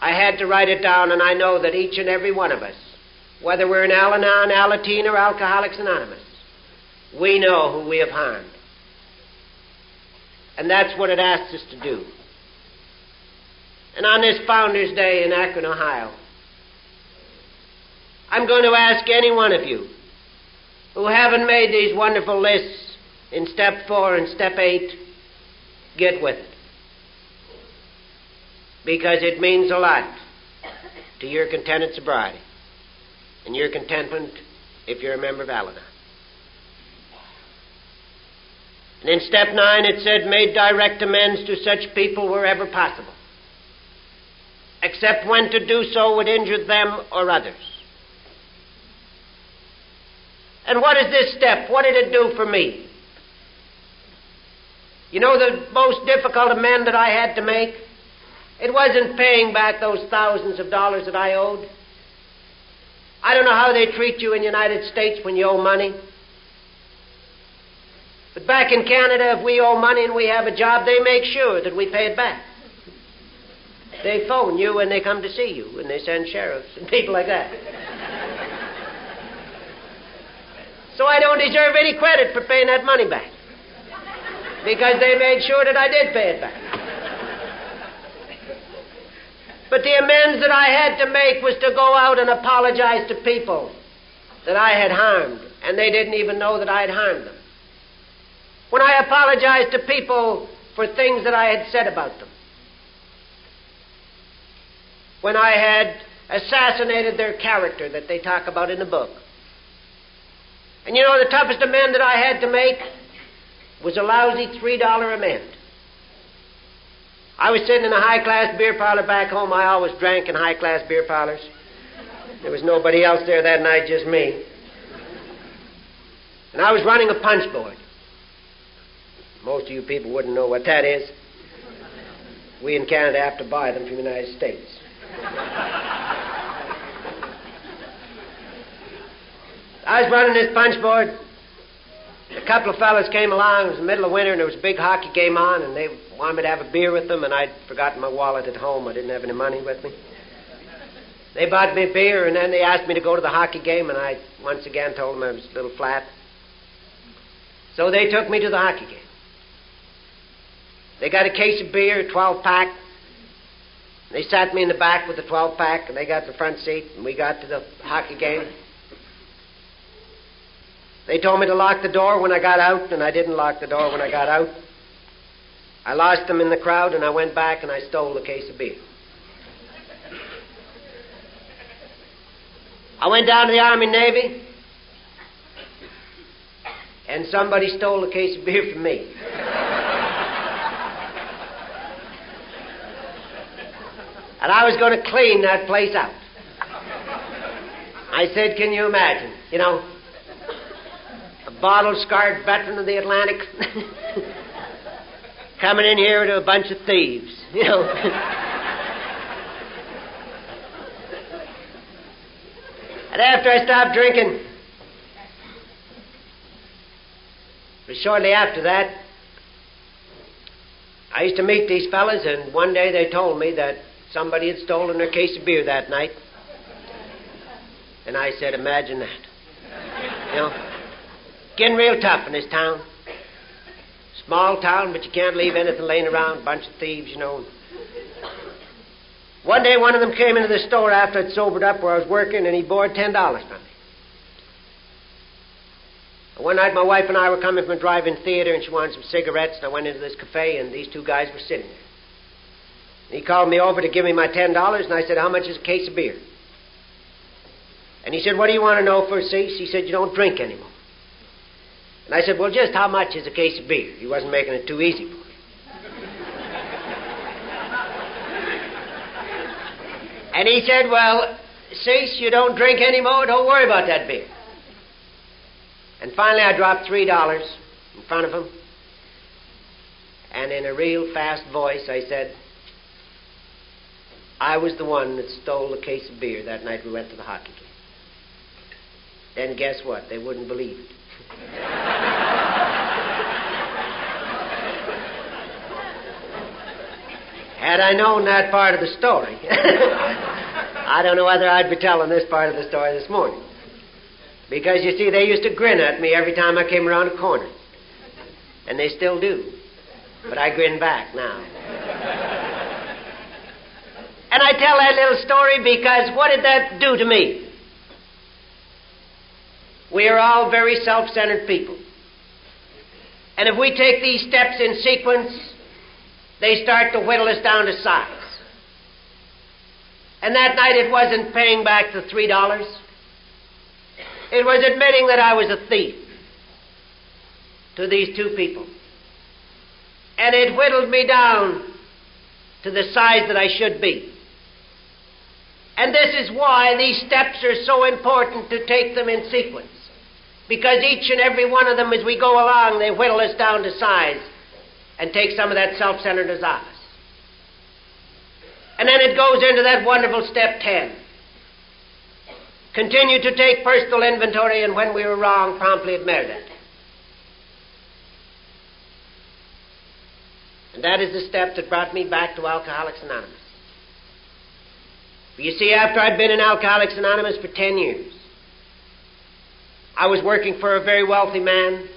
I had to write it down, and I know that each and every one of us, whether we're in Al-Anon, Alateen, or Alcoholics Anonymous, we know who we have harmed. And that's what it asks us to do. And on this Founders Day in Akron, Ohio, I'm going to ask any one of you who haven't made these wonderful lists in Step 4 and Step 8, get with it. Because it means a lot to your contented sobriety and your contentment if you're a member of Al-Anon. And in Step 9 it said, made direct amends to such people wherever possible, except when to do so would injure them or others. And what is this step? What did it do for me? You know, the most difficult amend that I had to make, it wasn't paying back those thousands of dollars that I owed. I don't know how they treat you in the United States when you owe money. But back in Canada, if we owe money and we have a job, they make sure that we pay it back. They phone you and they come to see you, and they send sheriffs and people like that. So I don't deserve any credit for paying that money back, because they made sure that I did pay it back. But the amends that I had to make was to go out and apologize to people that I had harmed, and they didn't even know that I had harmed them. When I apologized to people for things that I had said about them, when I had assassinated their character that they talk about in the book. And you know, the toughest amend that I had to make was a lousy $3 amend. I was sitting in a high-class beer parlor back home. I always drank in high-class beer parlors. There was nobody else there that night, just me. And I was running a punch board. Most of you people wouldn't know what that is. We in Canada have to buy them from the United States. I was running this punch board. A couple of fellas came along. It was the middle of winter, and there was a big hockey game on, and they wanted me to have a beer with them, and I'd forgotten my wallet at home. I didn't have any money with me. They bought me a beer, and then they asked me to go to the hockey game, and I once again told them I was a little flat. So they took me to the hockey game. They got a case of beer, 12-pack. They sat me in the back with the 12-pack, and they got the front seat, and we got to the hockey game. They told me to lock the door when I got out, and I didn't lock the door when I got out. I lost them in the crowd, and I went back and I stole a case of beer. I went down to the Army Navy, and somebody stole a case of beer from me. And I was going to clean that place out. I said, can you imagine? You know, a bottle-scarred veteran of the Atlantic coming in here to a bunch of thieves, you know. And after I stopped drinking, but shortly after that, I used to meet these fellas, and one day they told me that somebody had stolen their case of beer that night. And I said, imagine that. You know, getting real tough in this town. Small town, but you can't leave anything laying around. A bunch of thieves, you know. One day, one of them came into the store after I'd sobered up where I was working, and he borrowed $10 from me. One night my wife and I were coming from a drive-in theater, and she wanted some cigarettes, and I went into this cafe, and these two guys were sitting there. And he called me over to give me my $10, and I said, how much is a case of beer? And he said, what do you want to know for, Cease? He said, you don't drink anymore. And I said, well, just how much is a case of beer? He wasn't making it too easy for me. And he said, well, Cease, you don't drink anymore, don't worry about that beer. And finally I dropped $3 in front of him. And in a real fast voice I said, I was the one that stole the case of beer that night we went to the hockey game. Then guess what? They wouldn't believe it. Had I known that part of the story, I don't know whether I'd be telling this part of the story this morning. Because, you see, they used to grin at me every time I came around a corner. And they still do. But I grin back now. And I tell that little story because what did that do to me? We are all very self-centered people. And if we take these steps in sequence, they start to whittle us down to size. And that night it wasn't paying back the $3. It was admitting that I was a thief to these two people. And it whittled me down to the size that I should be. And this is why these steps are so important to take them in sequence. Because each and every one of them, as we go along, they whittle us down to size and take some of that self-centeredness out of us. And then it goes into that wonderful step 10. Continue to take personal inventory, and when we were wrong, promptly admit it. And that is the step that brought me back to Alcoholics Anonymous. You see, after I'd been in Alcoholics Anonymous for 10 years, I was working for a very wealthy man,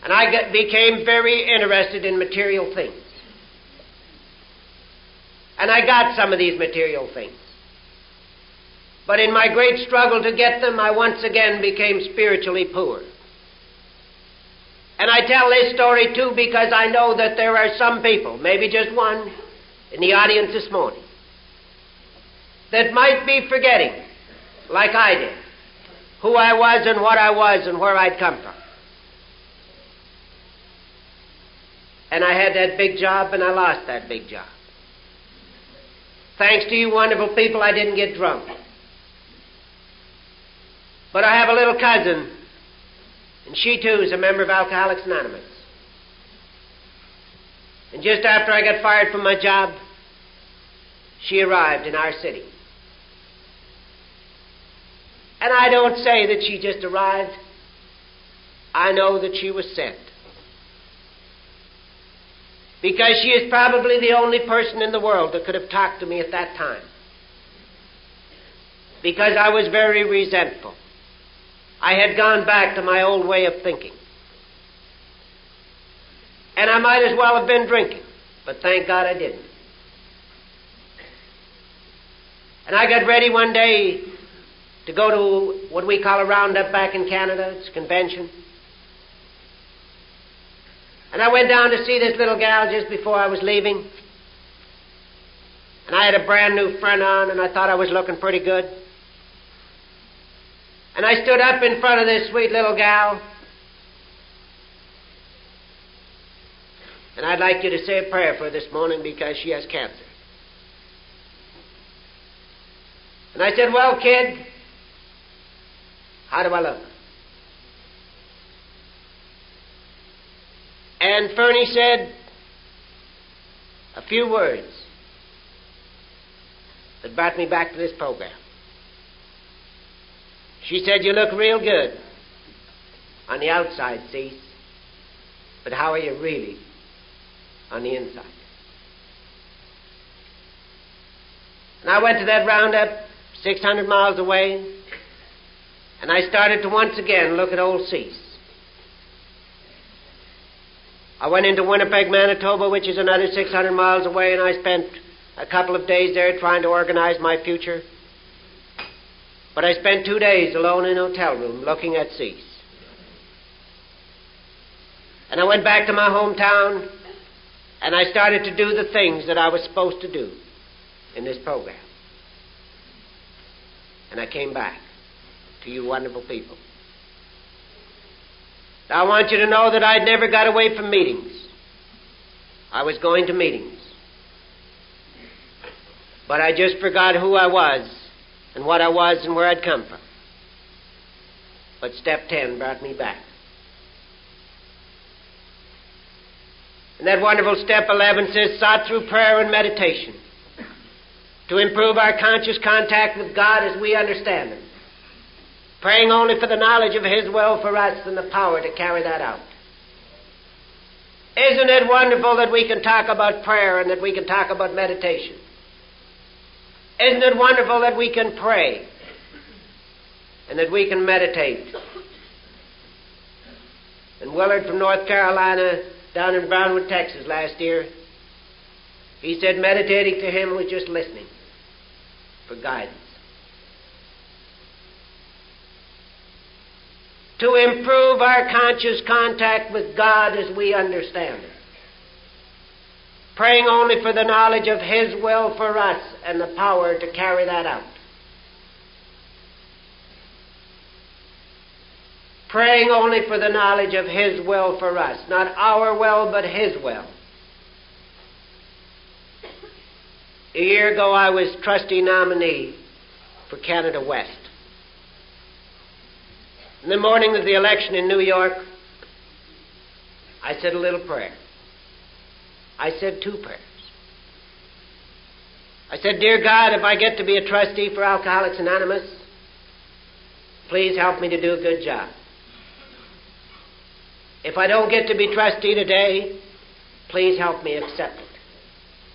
and I became very interested in material things. And I got some of these material things. But in my great struggle to get them, I once again became spiritually poor. And I tell this story, too, because I know that there are some people, maybe just one, in the audience this morning, that might be forgetting, like I did, who I was and what I was and where I'd come from. And I had that big job, and I lost that big job. Thanks to you wonderful people, I didn't get drunk. But I have a little cousin, and she too is a member of Alcoholics Anonymous. And just after I got fired from my job, she arrived in our city. And I don't say that she just arrived. I know that she was sent. Because she is probably the only person in the world that could have talked to me at that time. Because I was very resentful. I had gone back to my old way of thinking. And I might as well have been drinking, but thank God I didn't. And I got ready one day to go to what we call a roundup back in Canada. It's a convention. And I went down to see this little gal just before I was leaving. And I had a brand new friend on, and I thought I was looking pretty good. And I stood up in front of this sweet little gal. And I'd like you to say a prayer for her this morning because she has cancer. And I said, well, kid, how do I look? And Fernie said a few words that brought me back to this program. She said, you look real good on the outside, Cease, but how are you really on the inside? And I went to that roundup 600 miles away, and I started to once again look at old Cease. I went into Winnipeg, Manitoba, which is another 600 miles away, and I spent a couple of days there trying to organize my future. But I spent 2 days alone in a hotel room looking at cease. And I went back to my hometown, and I started to do the things that I was supposed to do in this program. And I came back to you wonderful people. Now I want you to know that I'd never got away from meetings. I was going to meetings. But I just forgot who I was and what I was and where I'd come from. But step 10 brought me back. And that wonderful step 11 says, sought through prayer and meditation to improve our conscious contact with God as we understand Him, praying only for the knowledge of His will for us and the power to carry that out. Isn't it wonderful that we can talk about prayer and that we can talk about meditation? Isn't it wonderful that we can pray and that we can meditate? And Willard from North Carolina, down in Brownwood, Texas last year, he said meditating to him was just listening for guidance. To improve our conscious contact with God as we understand it, praying only for the knowledge of His will for us and the power to carry that out. Praying only for the knowledge of His will for us, not our will, but His will. A year ago, I was trustee nominee for Canada West. In the morning of the election in New York, I said a little prayer. I said 2 prayers. I said, Dear God, if I get to be a trustee for Alcoholics Anonymous, please help me to do a good job. If I don't get to be trustee today, please help me accept it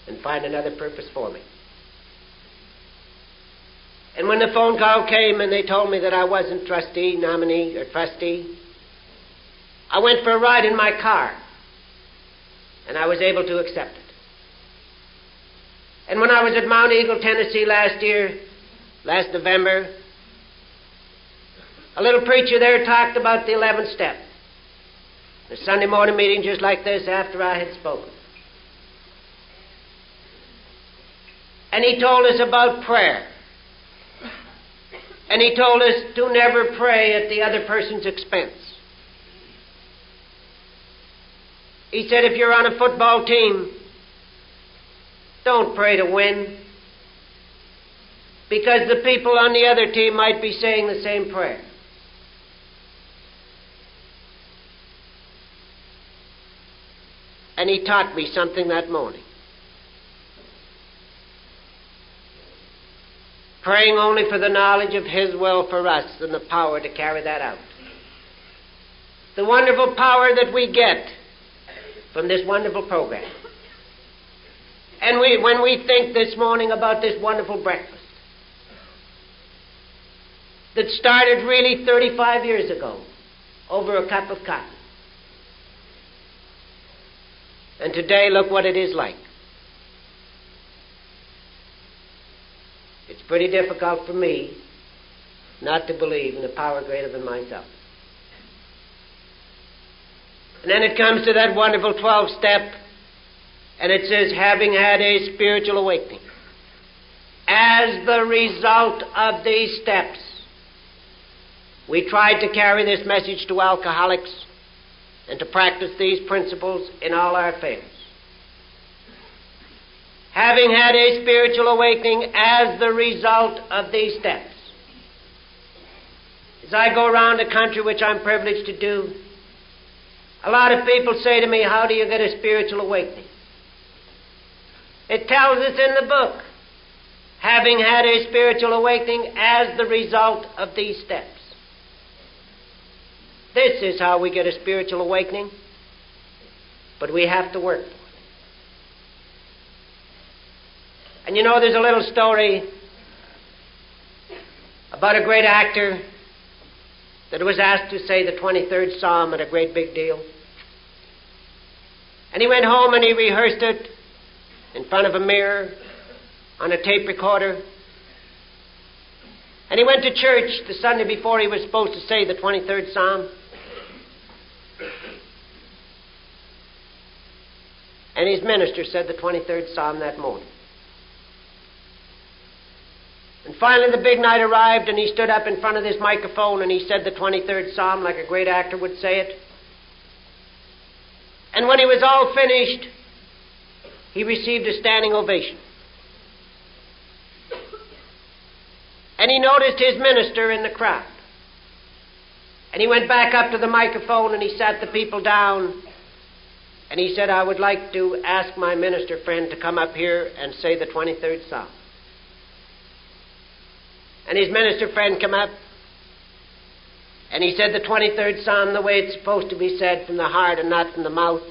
and find another purpose for me. And when the phone call came and they told me that I wasn't trustee, nominee, or trustee, I went for a ride in my car, and I was able to accept it. And when I was at Mount Eagle, Tennessee last November, a little preacher there talked about the 11th step. A Sunday morning meeting just like this after I had spoken. And he told us about prayer. And he told us to never pray at the other person's expense. He said if you're on a football team, don't pray to win, because the people on the other team might be saying the same prayer. And he taught me something that morning. Praying only for the knowledge of His will for us and the power to carry that out. The wonderful power that we get from this wonderful program. And when we think this morning about this wonderful breakfast that started really 35 years ago over a cup of coffee. And today, look what it is like. It's pretty difficult for me not to believe in a power greater than myself. And then it comes to that wonderful 12th step, and it says, having had a spiritual awakening. As the result of these steps, we tried to carry this message to alcoholics and to practice these principles in all our affairs. Having had a spiritual awakening as the result of these steps. As I go around the country, which I'm privileged to do, a lot of people say to me, how do you get a spiritual awakening? It tells us in the book, having had a spiritual awakening as the result of these steps. This is how we get a spiritual awakening, but we have to work for it. And you know, there's a little story about a great actor that was asked to say the 23rd Psalm at a great big deal. And he went home and he rehearsed it in front of a mirror on a tape recorder. And he went to church the Sunday before he was supposed to say the 23rd Psalm. And his minister said the 23rd Psalm that morning. And finally the big night arrived, and he stood up in front of this microphone and he said the 23rd Psalm like a great actor would say it. And when he was all finished, he received a standing ovation. And he noticed his minister in the crowd. And he went back up to the microphone and he sat the people down. And he said, I would like to ask my minister friend to come up here and say the 23rd Psalm. And his minister friend came up. And he said the 23rd Psalm the way it's supposed to be said, from the heart and not from the mouth.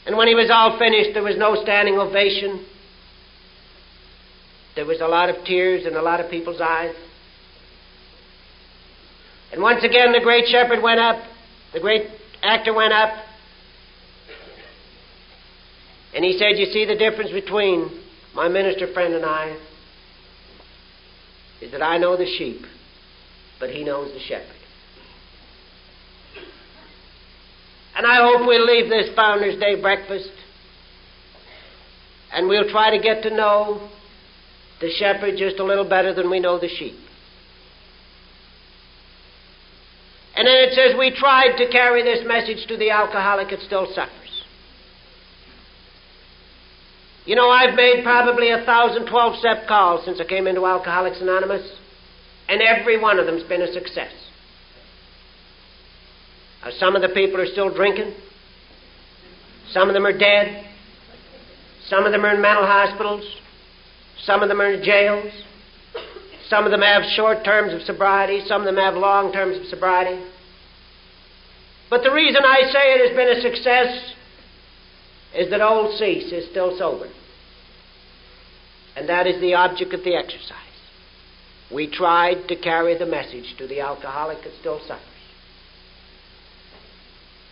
And when he was all finished, there was no standing ovation. There was a lot of tears in a lot of people's eyes. And once again, the great shepherd went up. The great actor went up. And he said, you see, the difference between my minister friend and I is that I know the sheep, but he knows the shepherd. And I hope we'll leave this Founders Day breakfast and we'll try to get to know the shepherd just a little better than we know the sheep. And then it says, we tried to carry this message to the alcoholic that still suffers. You know, I've made probably 1,000 12-step calls since I came into Alcoholics Anonymous, and every one of them's been a success. Now, some of the people are still drinking. Some of them are dead. Some of them are in mental hospitals. Some of them are in jails. Some of them have short terms of sobriety. Some of them have long terms of sobriety. But the reason I say it has been a success is that old Cecil is still sober. And that is the object of the exercise. We tried to carry the message to the alcoholic that still suffers.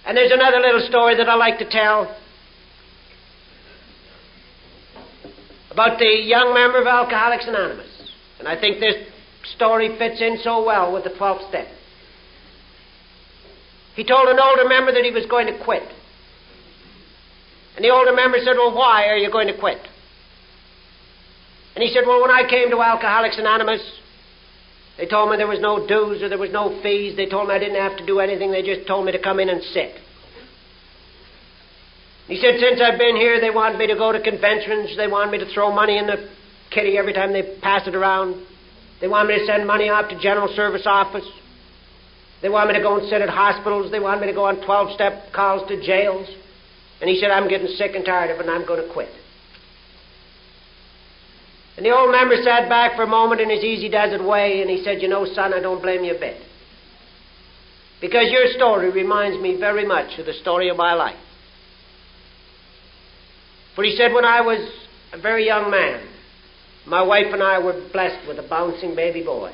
And there's another little story that I like to tell about the young member of Alcoholics Anonymous. And I think this story fits in so well with the 12th step. He told an older member that he was going to quit. And the older member said, well, why are you going to quit? And he said, well, when I came to Alcoholics Anonymous, they told me there was no dues or there was no fees. They told me I didn't have to do anything. They just told me to come in and sit. He said, since I've been here, they want me to go to conventions. They want me to throw money in the kitty every time they pass it around. They want me to send money out to General Service Office. They want me to go and sit at hospitals. They want me to go on 12-step calls to jails. And he said, I'm getting sick and tired of it, and I'm going to quit. And the old member sat back for a moment in his easy-does-it way, and he said, you know, son, I don't blame you a bit. Because your story reminds me very much of the story of my life. For he said, when I was a very young man, my wife and I were blessed with a bouncing baby boy.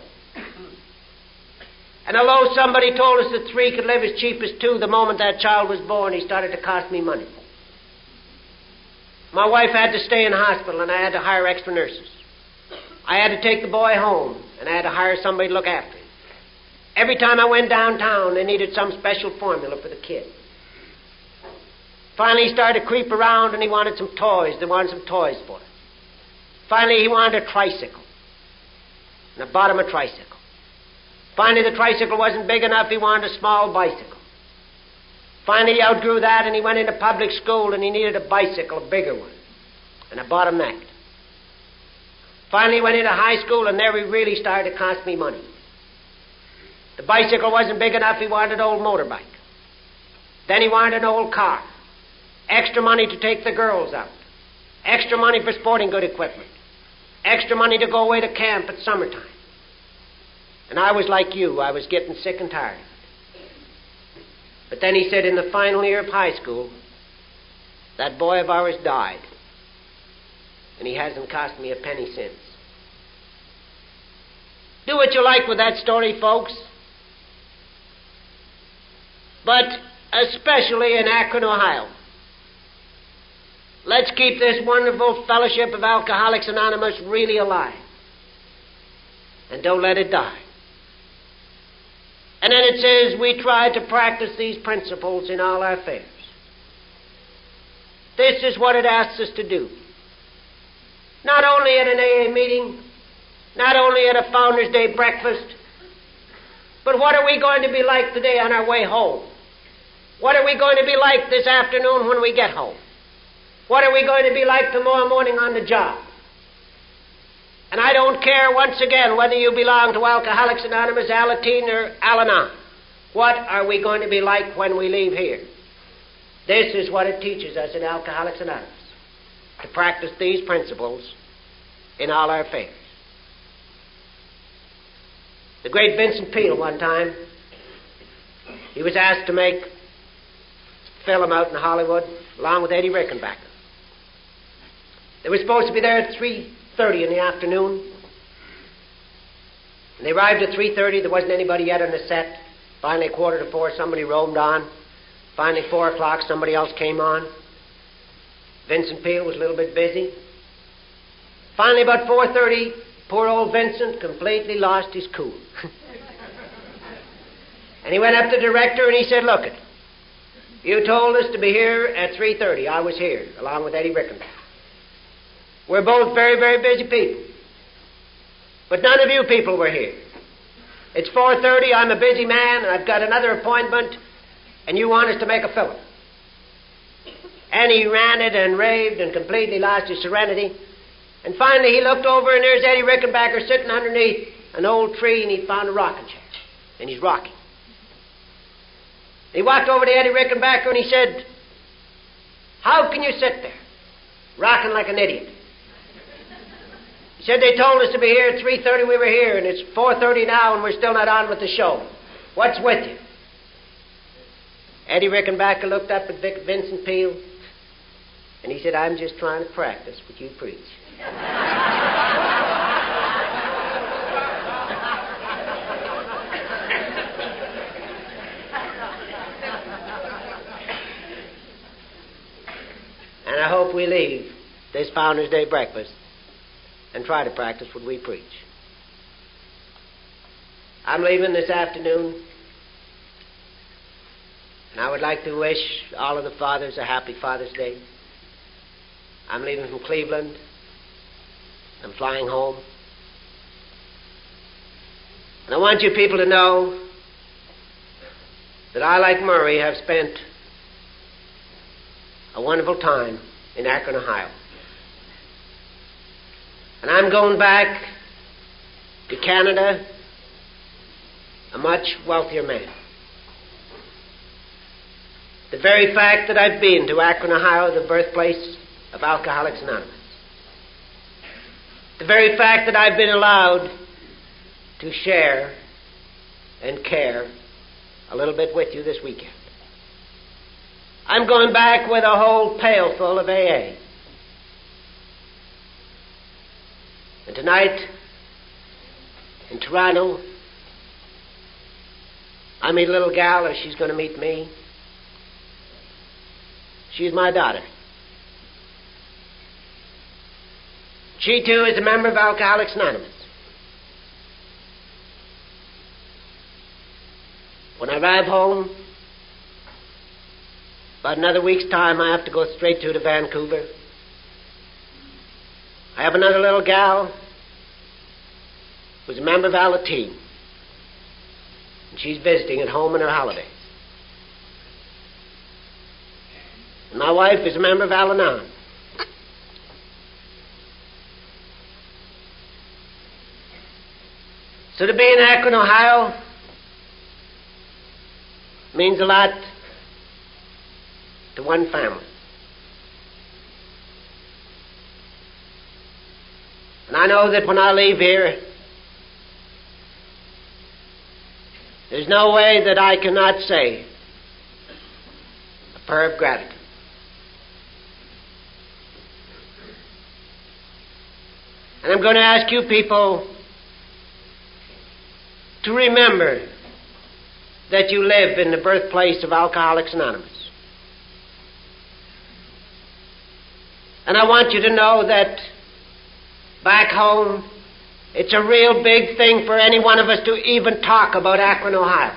And although somebody told us that 3 could live as cheap as 2, the moment that child was born, he started to cost me money. My wife had to stay in hospital, and I had to hire extra nurses. I had to take the boy home, and I had to hire somebody to look after him. Every time I went downtown, they needed some special formula for the kid. Finally, he started to creep around, and he wanted some toys. They wanted some toys for him. Finally, he wanted a tricycle. And I bought him a tricycle. Finally, the tricycle wasn't big enough. He wanted a small bicycle. Finally, he outgrew that, and he went into public school, and he needed a bicycle, a bigger one. And I bought him that. Finally, he went into high school, and there he really started to cost me money. The bicycle wasn't big enough. He wanted an old motorbike. Then he wanted an old car. Extra money to take the girls out. Extra money for sporting good equipment. Extra money to go away to camp at summertime. And I was like you. I was getting sick and tired of it. But then he said, in the final year of high school, that boy of ours died. And he hasn't cost me a penny since. Do what you like with that story, folks. But especially in Akron, Ohio, let's keep this wonderful fellowship of Alcoholics Anonymous really alive. and don't let it die. And then it says we try to practice these principles in all our affairs. This is what it asks us to do. Not only at an AA meeting, not only at a Founders Day breakfast, but what are we going to be like today on our way home? What are we going to be like this afternoon when we get home? What are we going to be like tomorrow morning on the job? And I don't care, once again, whether you belong to Alcoholics Anonymous, Alateen, or Al-Anon. What are we going to be like when we leave here? This is what it teaches us in Alcoholics Anonymous, to practice these principles in all our affairs. The great Vincent Peale, one time, he was asked to make film out in Hollywood along with Eddie Rickenbacker. They were supposed to be there at 3:30 in the afternoon. And they arrived at 3:30. There wasn't anybody yet on the set. Finally, 3:45, somebody roamed on. Finally, 4 o'clock, somebody else came on. Vincent Peale was a little bit busy. Finally, about 4:30, poor old Vincent completely lost his cool. And he went up to the director and he said, "Look it, you told us to be here at 3:30. I was here, along with Eddie Rickenbacker. We're both very, very busy people. But none of you people were here. It's 4:30, I'm a busy man, and I've got another appointment, and you want us to make a film." And he ranted and raved and completely lost his serenity. And finally he looked over, and there's Eddie Rickenbacker sitting underneath an old tree, and he found a rocking chair. And he's rocking. He walked over to Eddie Rickenbacker and he said, "How can you sit there, rocking like an idiot?" He said, "They told us to be here at 3:30, we were here, and it's 4:30 now, and we're still not on with the show. What's with you?" Eddie Rickenbacker looked up at Vincent Peale, and he said, "I'm just trying to practice what you preach." And I hope we leave this Founders Day breakfast and try to practice what we preach. I'm leaving this afternoon, and I would like to wish all of the fathers a happy Father's Day. I'm leaving from Cleveland. I'm flying home. And I want you people to know that I, like Murray, have spent a wonderful time in Akron, Ohio. And I'm going back to Canada a much wealthier man. The very fact that I've been to Akron, Ohio, the birthplace of Alcoholics Anonymous, the very fact that I've been allowed to share and care a little bit with you this weekend. I'm going back with a whole pail full of AA. And tonight, in Toronto, I meet a little gal, or she's going to meet me. She's my daughter. She, too, is a member of Alcoholics Anonymous. When I arrive home, about another week's time, I have to go straight to Vancouver. I have another little gal who's a member of Alateen, and she's visiting at home in her holidays. And my wife is a member of Al-Anon. So to be in Akron, Ohio, means a lot to one family. And I know that when I leave here, there's no way that I cannot say a prayer of gratitude. And I'm going to ask you people to remember that you live in the birthplace of Alcoholics Anonymous. And I want you to know that back home It's a real big thing for any one of us to even talk about Akron, Ohio.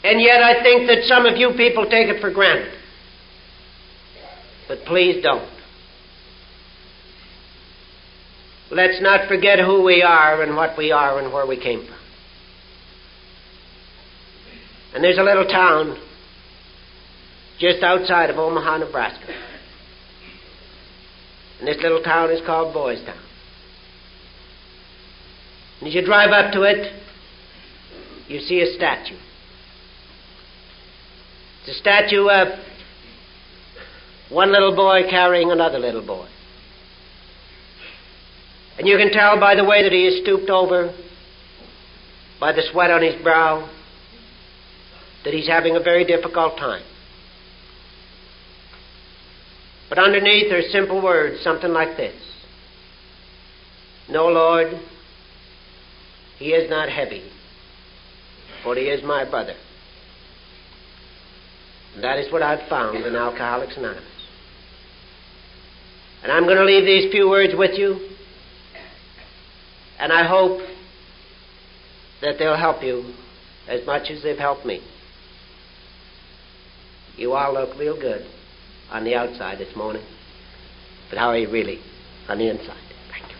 And yet I think that some of you people take it for granted. But please don't. Let's not forget who we are and what we are and where we came from. And there's a little town just outside of Omaha, Nebraska. And this little town is called Boys Town. And as you drive up to it, you see a statue. It's a statue of one little boy carrying another little boy. And you can tell by the way that he is stooped over, by the sweat on his brow, that he's having a very difficult time. But underneath are simple words, something like this. No, Lord, he is not heavy, for he is my brother. And that is what I've found in Alcoholics Anonymous. And I'm going to leave these few words with you, and I hope that they'll help you as much as they've helped me. You all look real good on the outside this morning, but how are you really on the inside? Thank you.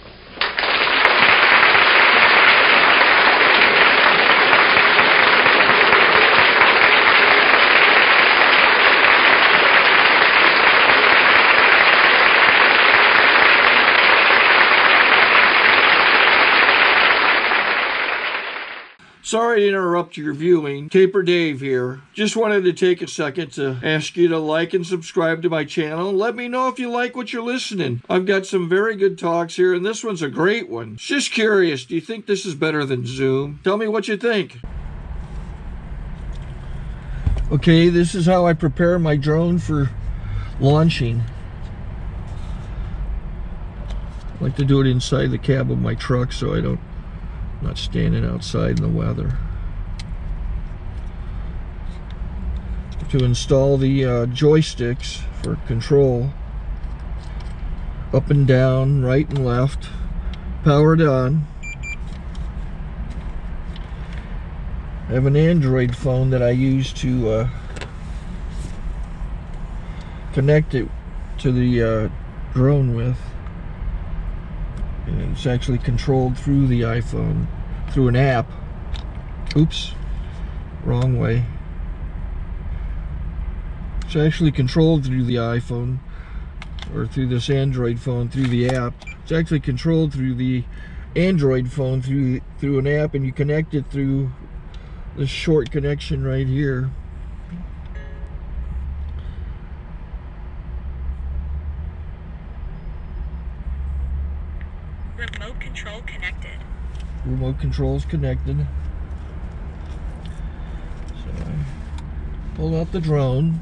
Sorry to interrupt your viewing. Taper Dave here. Just wanted to take a second to ask you to like and subscribe to my channel. And let me know if you like what you're listening. I've got some very good talks here, and this one's a great one. Just curious, do you think this is better than Zoom? Tell me what you think. Okay, this is how I prepare my drone for launching. I like to do it inside the cab of my truck so I'm not standing outside in the weather. To install the joysticks for control, up and down, right and left, powered on. I have an Android phone that I use to connect it to the drone with. And it's actually controlled through the iPhone, through an app. Oops, wrong way. It's actually controlled through the iPhone, or through this Android phone, through the app. It's actually controlled through the Android phone, through an app, and you connect it through this short connection right here. Remote control connected. Remote control's connected. So I pull out the drone.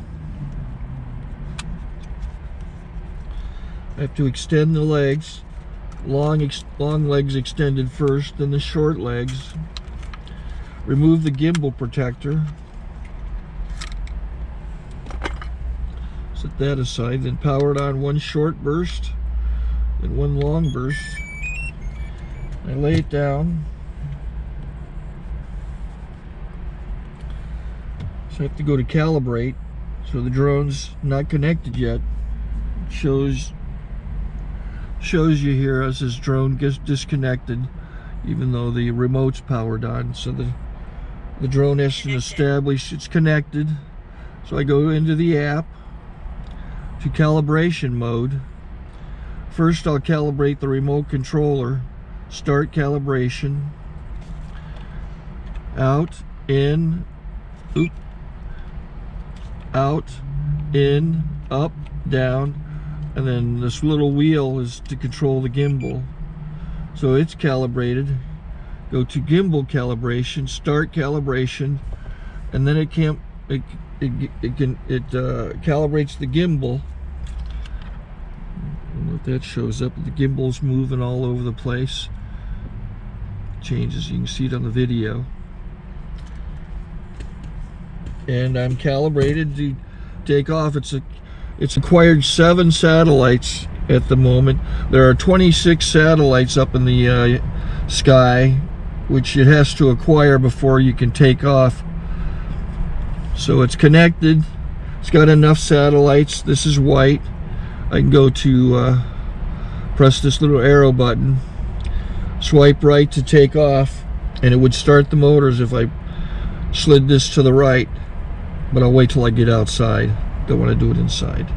I have to extend the legs. Long legs extended first, then the short legs. Remove the gimbal protector. Set that aside, then power it on one short burst, then one long burst. I lay it down. So I have to go to calibrate. So the drone's not connected yet. It shows you here as this drone gets disconnected, even though the remote's powered on. So the drone has to establish it's connected. So I go into the app to calibration mode. First I'll calibrate the remote controller. Start calibration. Out, in, oop, out, in, up, down, and then this little wheel is to control the gimbal. So it's calibrated. Go to gimbal calibration, start calibration, and then it calibrates the gimbal. I don't know if that shows up. The gimbal's moving all over the place. Changes, you can see it on the video. And I'm calibrated to take off. It's acquired 7 satellites at the moment. There are 26 satellites up in the sky, which it has to acquire before you can take off. So it's connected. It's got enough satellites. This is white. I can go to press this little arrow button, swipe right to take off, and it would start the motors if I slid this to the right. But I'll wait till I get outside. Don't want to do it inside.